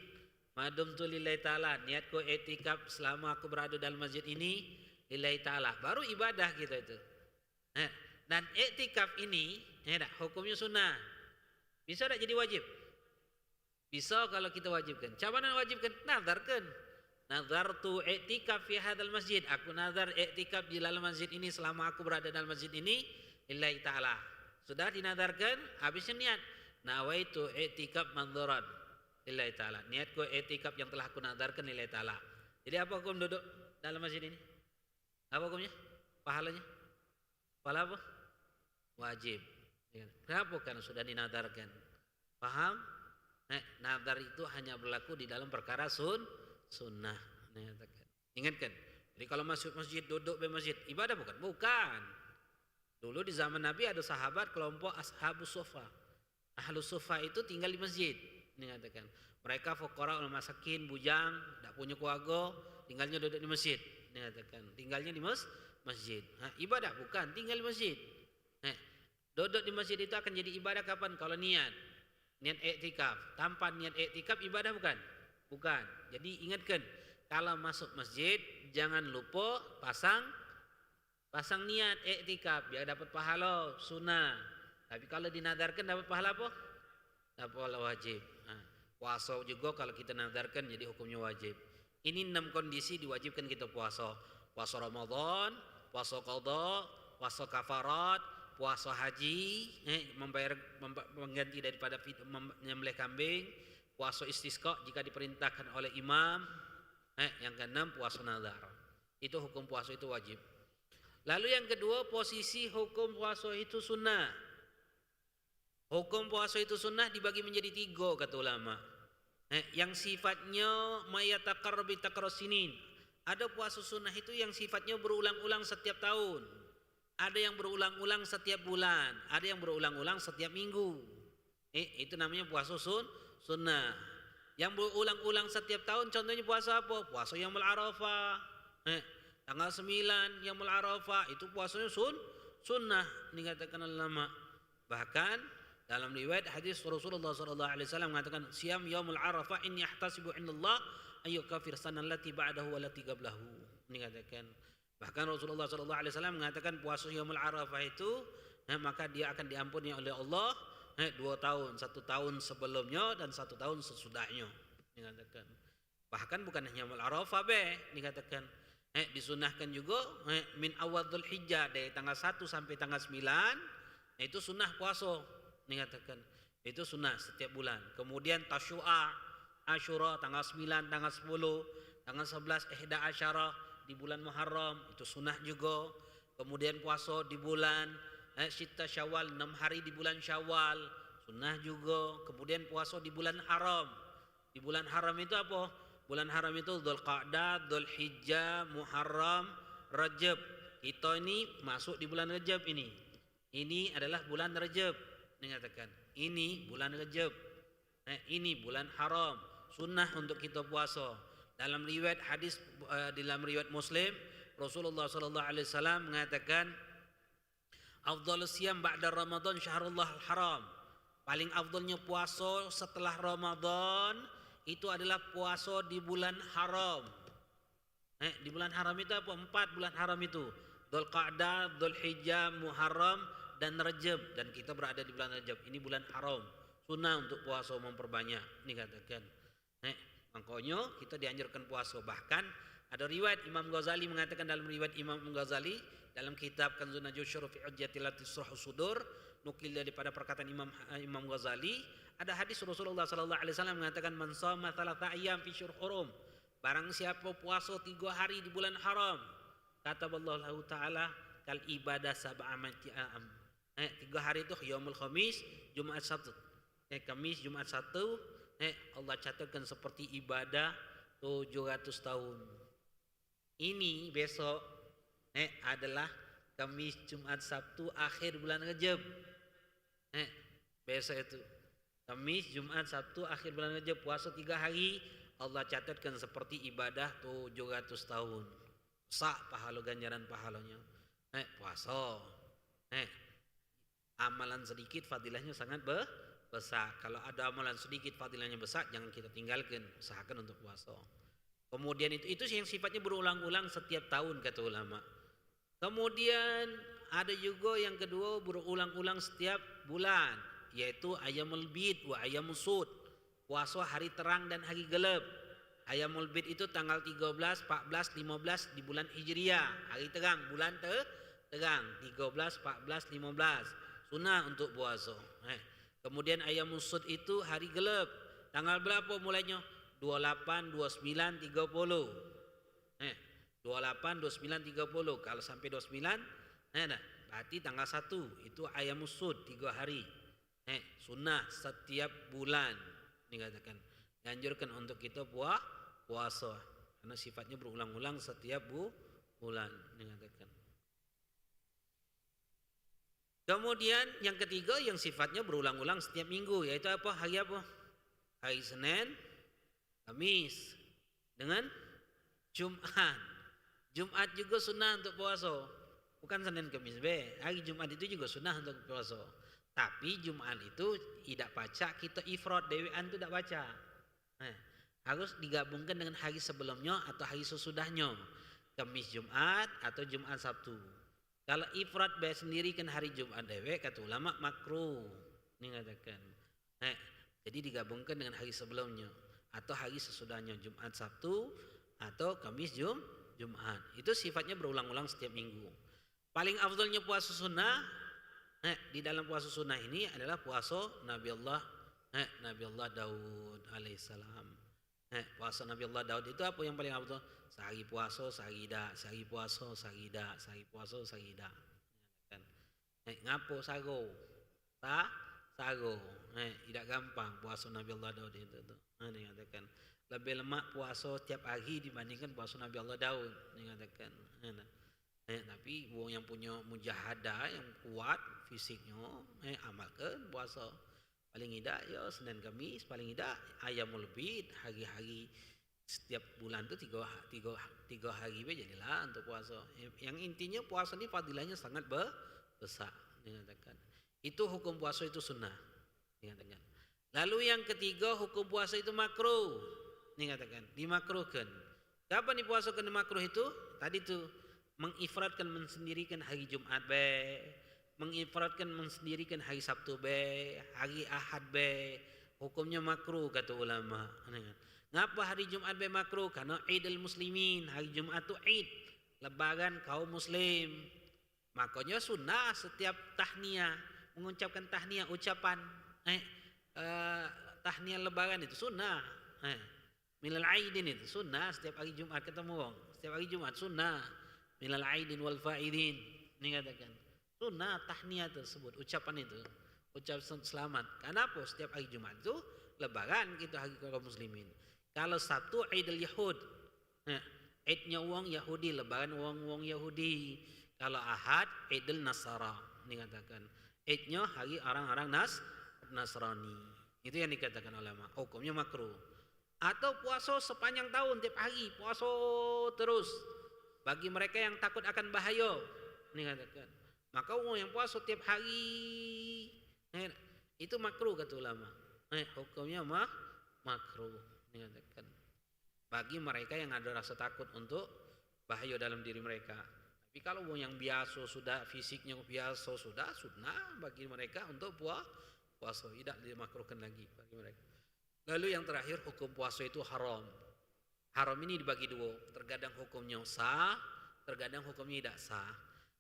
madum tu lillahi ta'ala, niatku i'tikaf selama aku berada dalam masjid ini lillahi ta'ala, baru ibadah kita itu. Dan i'tikaf ini hukumnya sunnah. Bisa tak jadi wajib? Bisa kalau kita wajibkan. Macam mana wajibkan? Nazarkan. Nazartu i'tikaf fi hadzal masjid, aku nazar i'tikaf di dalam masjid ini selama aku berada dalam masjid ini lillahi ta'ala. Sudah dinazarkan, habisnya niat. Nawaitu i'tikaf mandhuran lillahi ta'ala, niatku i'tikaf yang telah aku nadarkan lillahi ta'ala. Jadi apa hukum duduk dalam masjid ini? Apa hukumnya? Pahalanya? Pahala apa? Wajib. Kenapa? Karena sudah dinadarkan. Paham? Nadar itu hanya berlaku di dalam perkara sunnah. Ingatkan, Jadi kalau masuk masjid, duduk di masjid, ibadah bukan? Bukan. Dulu di zaman Nabi ada sahabat kelompok ashabus sufa. Ahlus sufa itu tinggal di masjid. Ini katakan. Mereka fuqara ul masakin, bujang, tidak punya keluarga, tinggalnya duduk di masjid. Ini katakan. Tinggalnya di masjid. Nah, ibadah bukan, tinggal di masjid. Nah, duduk di masjid itu akan jadi ibadah kapan? Kalau niat iktikaf. Tanpa niat iktikaf ibadah bukan? Bukan. Jadi ingatkan, kalau masuk masjid jangan lupa pasang niat iktikaf biar dapat pahala sunnah. Tapi kalau dinadarkan dapat pahala apa? Dapat pahala wajib. Nah, puasa juga kalau kita nadarkan jadi hukumnya wajib. Ini 6 kondisi diwajibkan kita puasa. Puasa Ramadan, puasa qadha, puasa kafarat, puasa haji, mengganti daripada menyembelih kambing, puasa istisqa jika diperintahkan oleh imam. Yang keenam puasa nazar. Itu hukum puasa itu wajib. Lalu yang kedua, posisi hukum puasa itu sunnah. Hukum puasa itu sunnah dibagi menjadi 3 kata ulama. Yang sifatnya mayataqarrab bi taqrasinin. Ada puasa sunnah itu yang sifatnya berulang-ulang setiap tahun. Ada yang berulang-ulang setiap bulan, ada yang berulang-ulang setiap minggu. Itu namanya puasa sunnah. Yang berulang-ulang setiap tahun contohnya puasa apa? Puasa Yaumul Arafah. Tanggal 9 Yaumul Arafah itu puasanya sunnah dikatakan ulama. Bahkan dalam riwayat hadis Rasulullah sallallahu alaihi wasallam mengatakan siam Yaumul Arafah inni ahtasibu indallah ayyukafir sanan lati ba'dahu wa lati qablahu. Dikatakan bahkan Rasulullah sallallahu alaihi wasallam mengatakan puasa Yaumul Arafah itu maka dia akan diampuni oleh Allah 2 tahun, 1 tahun sebelumnya dan 1 tahun sesudahnya. Dikatakan. Bahkan bukan hanya Yaumul Arafah dikatakan disunahkan juga min awal Dzulhijjah dari tanggal 1 sampai tanggal 9 itu sunnah puasa dikatakan. Itu sunnah setiap bulan. Kemudian Tasyu'a, Asyura tanggal 9, tanggal 10, tanggal 11 Ihda Asyara di bulan Muharram itu sunnah juga. Kemudian puasa di bulan Syitta Syawal 6 hari di bulan Syawal sunnah juga. Kemudian puasa di bulan haram. Di bulan haram itu apa? Bulan haram itu Dzulqa'dah, Dzulhijjah, Muharram, Rajab. Kita ini masuk di bulan Rajab ini. Ini adalah bulan Rajab dikatakan. Ini bulan Rajab. Ini bulan haram. Sunnah untuk kita puasa. Dalam riwayat hadis dalam riwayat Muslim Rasulullah sallallahu alaihi wasallam mengatakan afdhalus siyam ba'da Ramadan syahrullah al-haram. Paling afdalnya puasa setelah Ramadan itu adalah puasa di bulan haram. Di bulan haram itu apa? 4 bulan haram itu. Dzulqa'dah, Dzulhijjah, Muharram dan Rajab dan kita berada di bulan Rajab. Ini bulan haram. Sunnah untuk puasa memperbanyak dikatakan. Makanya kita dianjurkan puasa. Bahkan ada riwayat Imam Ghazali mengatakan dalam riwayat Imam Ghazali dalam kitab Kanzun Najusy fi Hujjatil Sudur nukil daripada perkataan Imam Ghazali ada hadis Rasulullah sallallahu alaihi wasallam mengatakan man shoma 3 ayyam fi syurhur hurum barang siapa puasa 3 hari di bulan haram kataballahu taala kal ibadah sab'amati am. 3 hari itu yaumul khamis, Jumat Sabtu. Kamis, Jumat Sabtu Allah catatkan seperti ibadah 700 tahun. Ini besok adalah Kamis, Jumat, Sabtu akhir bulan Rajab. Besok itu Kamis, Jumat, Sabtu akhir bulan Rajab puasa 3 hari Allah catatkan seperti ibadah 700 tahun. Sak pahala ganjaran pahalanya. Puasa. Amalan sedikit fadilahnya sangat besar. Kalau ada amalan sedikit fadilahnya besar jangan kita tinggalkan, usahakan untuk puasa. Kemudian itu yang sifatnya berulang-ulang setiap tahun kata ulama. Kemudian ada juga yang kedua berulang-ulang setiap bulan yaitu Ayyamul Bid wa Ayyamus Sud. Puasa hari terang dan hari gelap. Ayyamul Bid itu tanggal 13, 14, 15 di bulan Hijriah, hari terang, bulan terang 13, 14, 15. Sunnah untuk puasa. Kemudian Ayyamus Sud itu hari gelap. Tanggal berapa mulainya? 28, 29, 30. 28, 29, 30. Kalau sampai 29, berarti tanggal 1 itu Ayyamus Sud 3 hari. Sunnah setiap bulan dikatakan. Dianjurkan untuk kita puasa karena sifatnya berulang-ulang setiap bulan dikatakan. Kemudian yang ketiga yang sifatnya berulang-ulang setiap minggu, yaitu apa? Hari apa? Hari Senin, Kamis dengan Jumat. Jumat juga sunnah untuk puasa. Bukan Senin Kamis be. Hari Jumat itu juga sunnah untuk puasa. Tapi Jumat itu tidak baca kita ifrad dewean itu tidak baca. Harus digabungkan dengan hari sebelumnya atau hari sesudahnya. Kamis Jumat atau Jumat Sabtu. Kalau ifrad be sendiri kan hari Jumat dewe kata ulama makruh. Ini katakan. Jadi digabungkan dengan hari sebelumnya atau hari sesudahnya Jumat Sabtu atau Kamis Jumat. Itu sifatnya berulang-ulang setiap minggu. Paling afdalnya puasa sunnah di dalam puasa sunnah ini adalah puasa Nabi Allah Daud alaihissalam. Puasa Nabi Allah Daud itu apa yang paling afdal? Sehari puasa, sehari dak, sehari puasa, sehari dak, sehari puasa, sehari dak. Ngapo sago? Sago. Tidak gampang puasa Nabi Allah Daud itu tuh. Dikatakan lebih lemak puasa tiap hari dibandingkan puasa Nabi Allah Daud. Dikatakan. Tapi yang punya mujahadah yang kuat fisiknya, amalkan puasa. Paling tidak ya Senin Kamis, paling tidak ayamul bid, hari-hari setiap bulan itu tiga hari jadilah untuk puasa. Yang intinya puasa ini fadilahnya sangat besar. Dikatakan. Itu hukum puasa itu sunnah. Dikatakan. Lalu yang ketiga hukum puasa itu makruh. Dikatakan dimakruhkan. Kapan dipuasakan makruh itu? Tadi tuh mengifradkan mensendirikan hari Jumat be, mengifradkan mensendirikan hari Sabtu be, hari Ahad be, hukumnya makruh kata ulama. Ngapa hari Jumat be makruh? Karena Idul Muslimin, hari Jumat itu Id, lebaran kaum muslim. Makanya sunnah setiap tahniyah mengucapkan tahniyah ucapan tahniyah lebaran itu sunnah. Milal Aidin itu sunnah setiap hari Jumat ketemu wong. Setiap hari Jumat sunnah. Milal Aidin wal Faidin. Ini katakan sunnah tahniyah tersebut, ucapan itu, ucapan selamat. Kenapa? Setiap hari Jumat itu lebaran kita hari kaum muslimin. Kalau Sabtu Idul Yahud, Idnya wong Yahudi, lebaran wong Yahudi. Kalau Ahad Idul Nasara, ini katakan Idnya hari orang-orang Nasrani. Itu yang dikatakan ulama. Hukumnya makruh. Atau puasa sepanjang tahun tiap hari puasa terus. Bagi mereka yang takut akan bahaya, ini katakan. Maka orang yang puasa tiap hari itu makruh kata ulama. Hukumnya makruh, ini katakan. Bagi mereka yang ada rasa takut untuk bahaya dalam diri mereka. Tapi kalau yang biasa sudah fisiknya biasa sudah sunnah bagi mereka untuk puasa tidak dimakruhkan lagi bagi mereka. Lalu yang terakhir hukum puasa itu haram. Haram ini dibagi dua, terkadang hukumnya sah, terkadang hukumnya tidak sah.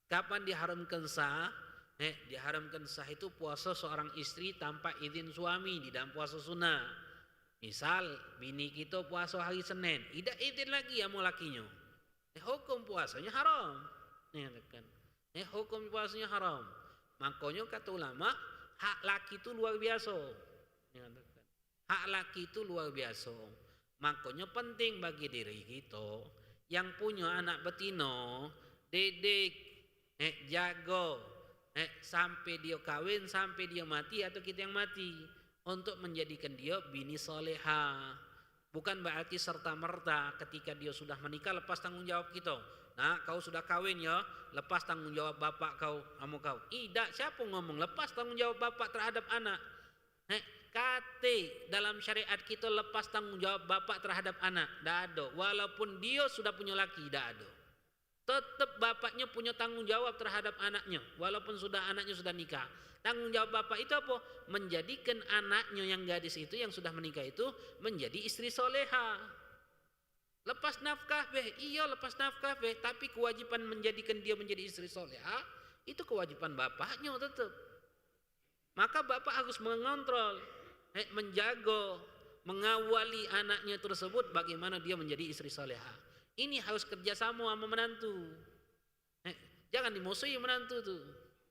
Kapan diharamkan sah? Diharamkan sah itu puasa seorang istri tanpa izin suami di dalam puasa sunnah. Misal bini kita puasa hari Senin, tidak izin lagi sama lakinya. Hukum puasanya haram. Hukum puasanya haram. Makanya kata ulama, hak laki itu luar biasa. Hak laki itu luar biasa. Makanya penting bagi diri kita yang punya anak betina, didik, jaga, sampai dia kawin, sampai dia mati atau kita yang mati, untuk menjadikan dia bini soleha. Bukan berarti serta merta ketika dia sudah menikah lepas tanggung jawab kita. Nah, kau sudah kawin ya, lepas tanggung jawab bapak kau sama kau. Tidak, siapa ngomong lepas tanggung jawab bapak terhadap anak? Kate dalam syariat kita lepas tanggung jawab bapak terhadap anak, tidak ada. Walaupun dia sudah punya laki, tidak ada. Tetap bapaknya punya tanggung jawab terhadap anaknya, walaupun anaknya sudah nikah. Tanggung jawab bapak itu apa? Menjadikan anaknya yang gadis itu yang sudah menikah itu menjadi istri soleha. Lepas nafkah iya lepas nafkah tapi kewajiban menjadikan dia menjadi istri soleha itu kewajiban bapaknya tetap. Maka bapak harus mengontrol, menjaga, mengawali anaknya tersebut bagaimana dia menjadi istri soleha. Ini harus kerjasama sama menantu. Jangan dimusuhi menantu tuh,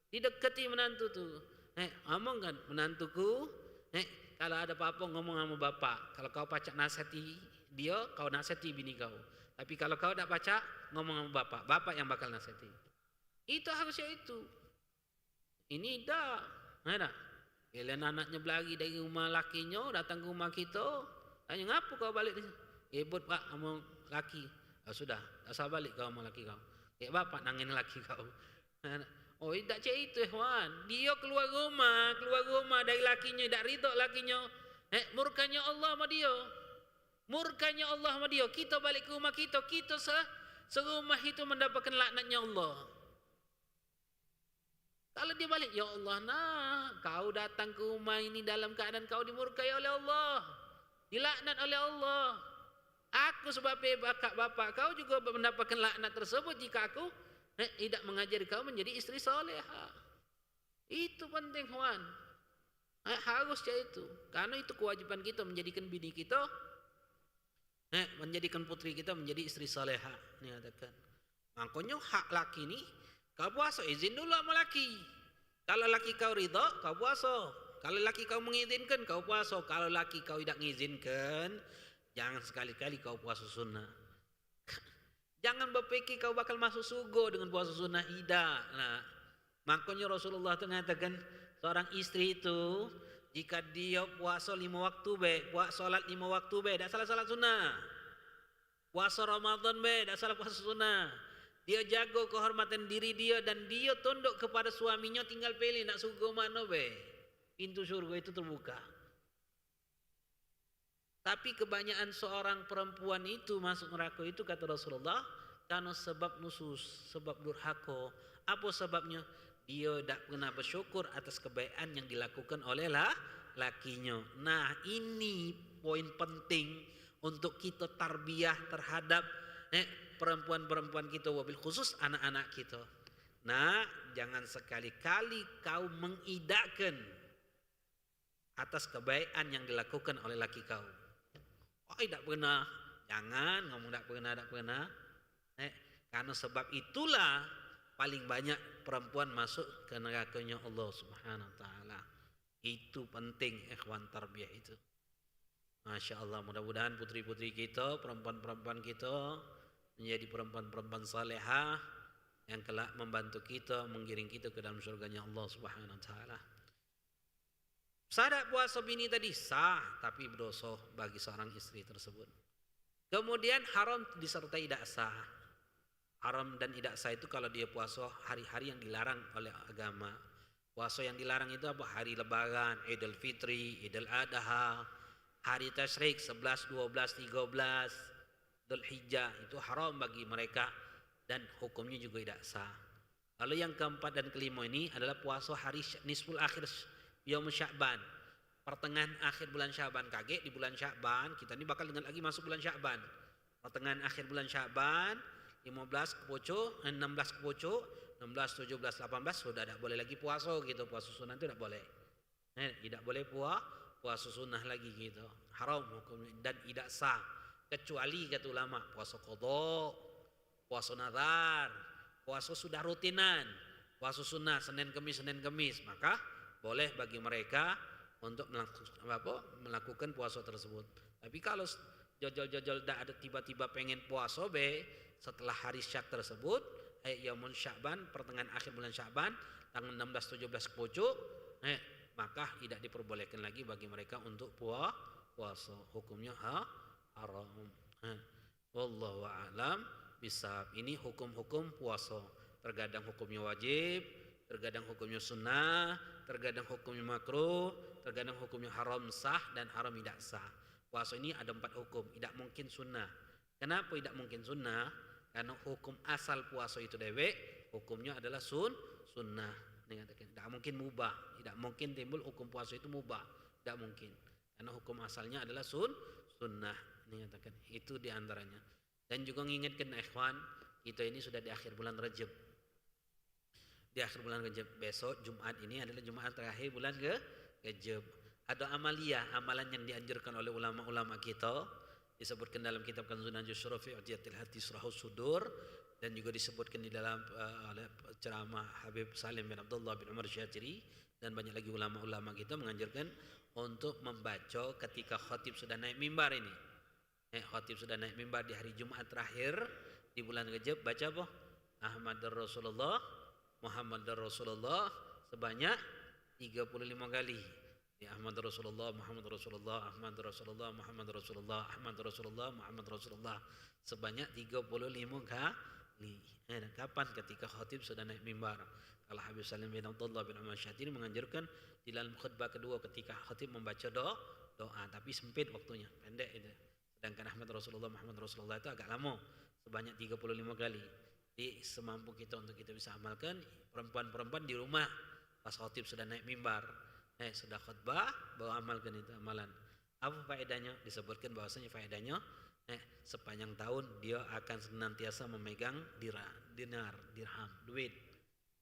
didekati menantu tuh. Ngomong kan menantuku, kalau ada apa-apa ngomong sama bapak. Kalau kau pacak nasihati dia, kau nasihati bini kau. Tapi kalau kau tidak baca, ngomong sama bapak yang bakal nasihati. Itu harusnya itu. Ini dah, ada. Kalian anaknya belagi dari rumah lakinya datang ke rumah kita, tanya ngapa kau balik ni? Hebut pak, kamu laki. Sudah, asal balik kau sama laki kau. Bapak nangin laki kau. Oh, tidak cek itu, ikhwan. Dia keluar rumah dari lakinya, tidak ridho lakinya. Murkanya Allah sama dia. Murkanya Allah sama dia. Kita balik ke rumah kita serumah itu mendapatkan laknatnya Allah. Kalau dia balik, ya Allah, kau datang ke rumah ini dalam keadaan kau dimurkai oleh Allah, dilaknat oleh Allah. Aku sebagai bapak kau juga mendapatkan laknat tersebut jika aku tidak mengajari kau menjadi istri salehah. Itu penting, kawan. Harusnya itu, karena itu kewajiban kita menjadikan bini kita, menjadikan putri kita menjadi istri salehah. Ini katakan. Makanya hak laki ini, kau puasa izin dulu sama laki. Kalau laki kau ridho, kau puasa. Kalau laki kau mengizinkan, kau puasa. Kalau laki kau tidak mengizinkan, jangan sekali-kali kau puasa sunnah. Jangan berpikir kau bakal masuk surga dengan puasa sunnah. Tidak. Nah, makanya Rasulullah itu mengatakan seorang istri itu jika dia puasa 5 waktu solat 5 waktu tidak salah salat sunnah. Puasa Ramadan tidak salah puasa sunnah. Dia jaga kehormatan diri dia dan dia tunduk kepada suaminya, tinggal pilih nak surga mana pintu surga itu terbuka. Tapi kebanyakan seorang perempuan itu masuk neraka itu kata Rasulullah karena sebab nusus, sebab durhaka. Apa sebabnya? Dia tidak pernah bersyukur atas kebaikan yang dilakukan oleh lakinya. Nah, ini poin penting untuk kita tarbiyah terhadap perempuan-perempuan kita, wabil khusus anak-anak kita. Nah, jangan sekali-kali kau mengidakkan atas kebaikan yang dilakukan oleh laki kau. Oh, tidak pernah. Jangan ngomong tidak pernah. Karena sebab itulah paling banyak perempuan masuk ke nerakanya Allah Subhanahu wa taala. Itu penting ikhwan tarbiyah itu. Masya Allah, mudah-mudahan putri-putri kita, perempuan-perempuan kita menjadi perempuan-perempuan salehah yang kelak membantu kita, menggiring kita ke dalam surganya Allah Subhanahu wa taala. Sadar puasa bini tadi sah, tapi berdosa bagi seorang istri tersebut. Kemudian haram disertai tidak sah. Haram dan tidak sah itu kalau dia puasa hari-hari yang dilarang oleh agama. Puasa yang dilarang itu apa? Hari Lebaran, Idul Fitri, Idul Adha, hari Tasyrik 11, 12, 13, Dhul Hijjah, itu haram bagi mereka dan hukumnya juga tidak sah. Lalu yang keempat dan kelima ini adalah puasa hari nisful akhir Yaum Sya'ban, pertengahan akhir bulan Sya'ban. Kaget di bulan Sya'ban, kita ini bakal dengar lagi masuk bulan Sya'ban. Pertengahan akhir bulan Sya'ban, 15 ke pucuk, 16 ke pucuk, 16, 17, 18 sudah tidak boleh lagi puasa gitu. Puasa sunnah itu tidak boleh. Tidak boleh puasa sunnah lagi gitu. Haram hukumnya dan tidak sah. Kecuali kata ulama, puasa qadha, puasa nazar, puasa sudah rutinan, puasa sunnah Senin Kemis, maka boleh bagi mereka untuk melakukan puasa tersebut. Tapi kalau jajal tidak ada tiba-tiba pengen puasa setelah hari Syak tersebut, Yaumun Sya'ban, pertengahan akhir bulan Sya'ban, tanggal 16 17 pucuk, maka tidak diperbolehkan lagi bagi mereka untuk puasa. Hukumnya haram. Wallahu a'lam bisawab. Ini hukum-hukum puasa. Terkadang hukumnya wajib, terkadang hukumnya sunnah, terkadang hukumnya makruh, terkadang hukumnya haram sah dan haram tidak sah. Puasa ini ada 4 hukum, tidak mungkin sunnah. Kenapa tidak mungkin sunnah? Karena hukum asal puasa itu dewek, hukumnya adalah sunnah. Tidak mungkin mubah, tidak mungkin timbul hukum puasa itu mubah, tidak mungkin. Karena hukum asalnya adalah sunnah. Itu diantaranya. Dan juga mengingatkan ikhwan, kita ini sudah di akhir bulan Rajab. Di akhir bulan Rajab, besok Jumat ini adalah Jumat terakhir bulan Rajab. Ada amalan yang dianjurkan oleh ulama-ulama kita, disebutkan dalam kitab Kanzun Najwa fi Ujiyatil Hati Surahus Sudur, dan juga disebutkan di dalam ceramah Habib Salim bin Abdullah bin Umar Syatiri, dan banyak lagi ulama-ulama kita menganjurkan untuk membaca ketika khatib sudah naik mimbar ini. Khatib sudah naik mimbar di hari Jumat terakhir di bulan Rajab, baca apa? Ahmadur Rasulullah, Muhammadur Rasulullah sebanyak 35 kali. Ya, Ahmadur Rasulullah, Muhammadur Rasulullah, Ahmadur Rasulullah, Muhammadur Rasulullah, Ahmadur Rasulullah, Muhammadur Rasulullah sebanyak 35 kali. Dan kapan? Ketika khatib sudah naik mimbar. Kalau Habib Salim bin Abdullah bin Umar Syatiri menganjurkan di dalam khutbah kedua ketika khatib membaca doa, tapi sempit waktunya, pendek itu. Sedangkan Ahmad Rasulullah, Muhammad Rasulullah itu agak lama, sebanyak 35 kali. Jadi semampu kita untuk kita bisa amalkan. Perempuan-perempuan di rumah pas khatib sudah naik mimbar, sudah khutbah, bawa amalkan itu amalan. Apa faedahnya? Disebutkan bahwasanya faedahnya sepanjang tahun dia akan senantiasa memegang dinar, dirham, duit.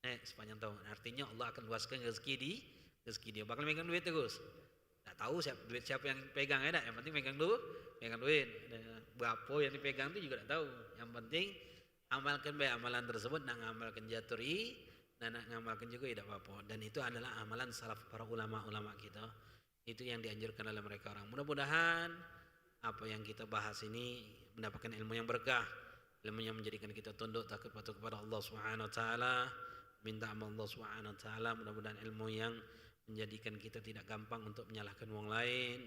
Sepanjang tahun. Artinya Allah akan luaskan rezeki dia. Bakal megang duit terus. Tak tahu duit siapa yang pegang ya, yang penting megang duit. Berapa yang dipegang itu juga tak tahu. Yang penting amalkan baik amalan tersebut, nak ngamalkan jaturi, dan nak ngamalkan juga tidak apa-apa. Dan itu adalah amalan salaf para ulama-ulama kita. Itu yang dianjurkan oleh mereka orang. Mudah-mudahan apa yang kita bahas ini mendapatkan ilmu yang berkah, ilmu yang menjadikan kita tunduk takut patuh kepada Allah Subhanahu wa taala, minta amal Allah Subhanahu wa taala, mudah-mudahan ilmu yang menjadikan kita tidak gampang untuk menyalahkan orang lain,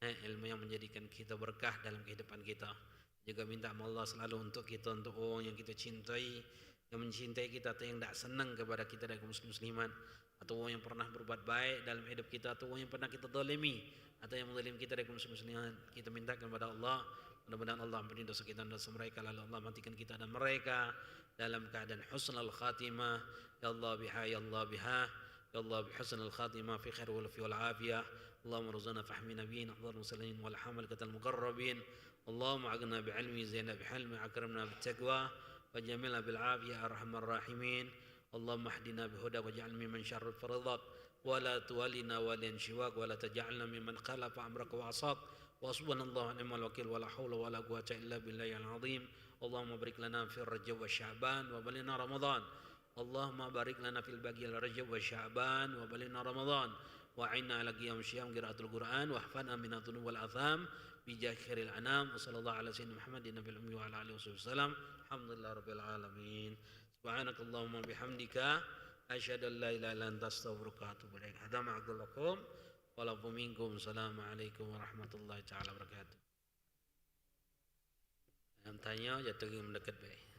ilmu yang menjadikan kita berkah dalam kehidupan kita. Juga minta amal Allah selalu untuk kita, untuk orang yang kita cintai, yang mencintai kita atau yang tidak senang kepada kita dari musliman, atau orang yang pernah berbuat baik dalam hidup kita, atau orang yang pernah kita zalimi, atau yang menzalim kita dari musliman, kita minta kepada Allah, mudah-mudahan Allah ampuni dosa kita dan dosa mereka, lalu Allah matikan kita dan mereka dalam keadaan husnul khatimah. Ya Allah biha, ya Allah biha, ya Allah bihusnul khatimah fi khair wal afiyah. Allahumma rzuqna fahmi nabiyyin afdal muslimin wal hamalikatal muqarrabin. Allahumma aghna bi'ilmi zina bihalmi akramna bittaqwa wajamilna bil afiyah arhamar rahimin. Allahumma hdina bihuda waj'alna mimman syarrul faridat wa la tuwallina waliyan shiwak wa la taj'alna mimman khalafa amraka wa asak. Wa subhanallahu wa ni'mal wakil wa la hawla wa la quwwata illa billahil azim. Allahumma barik lana fi Rajab wa Sya'ban wa balina Ramadan. Allahumma barik lana fil baghil Rajab wa Sya'ban wa balina Ramadan. Wa inna ala qiyam syiyam qiraatul Qur'an wa hfadna min adh-dhunub wal atham bi jakhiril anam. Wa sallallahu ala sayyidina Muhammadin nabiyil ummi wa ala alihi wasallam. Alhamdulillah rabbil alamin. Subhanakallahumma bihamdika asyhadu an la ilaha illa anta astaghfiruka wa atubu ilaik. Hadza ma'akum wa lakum minkum. Assalamualaikum warahmatullahi taala wabarakatuh. Yang tanya jatuh mendekat baik.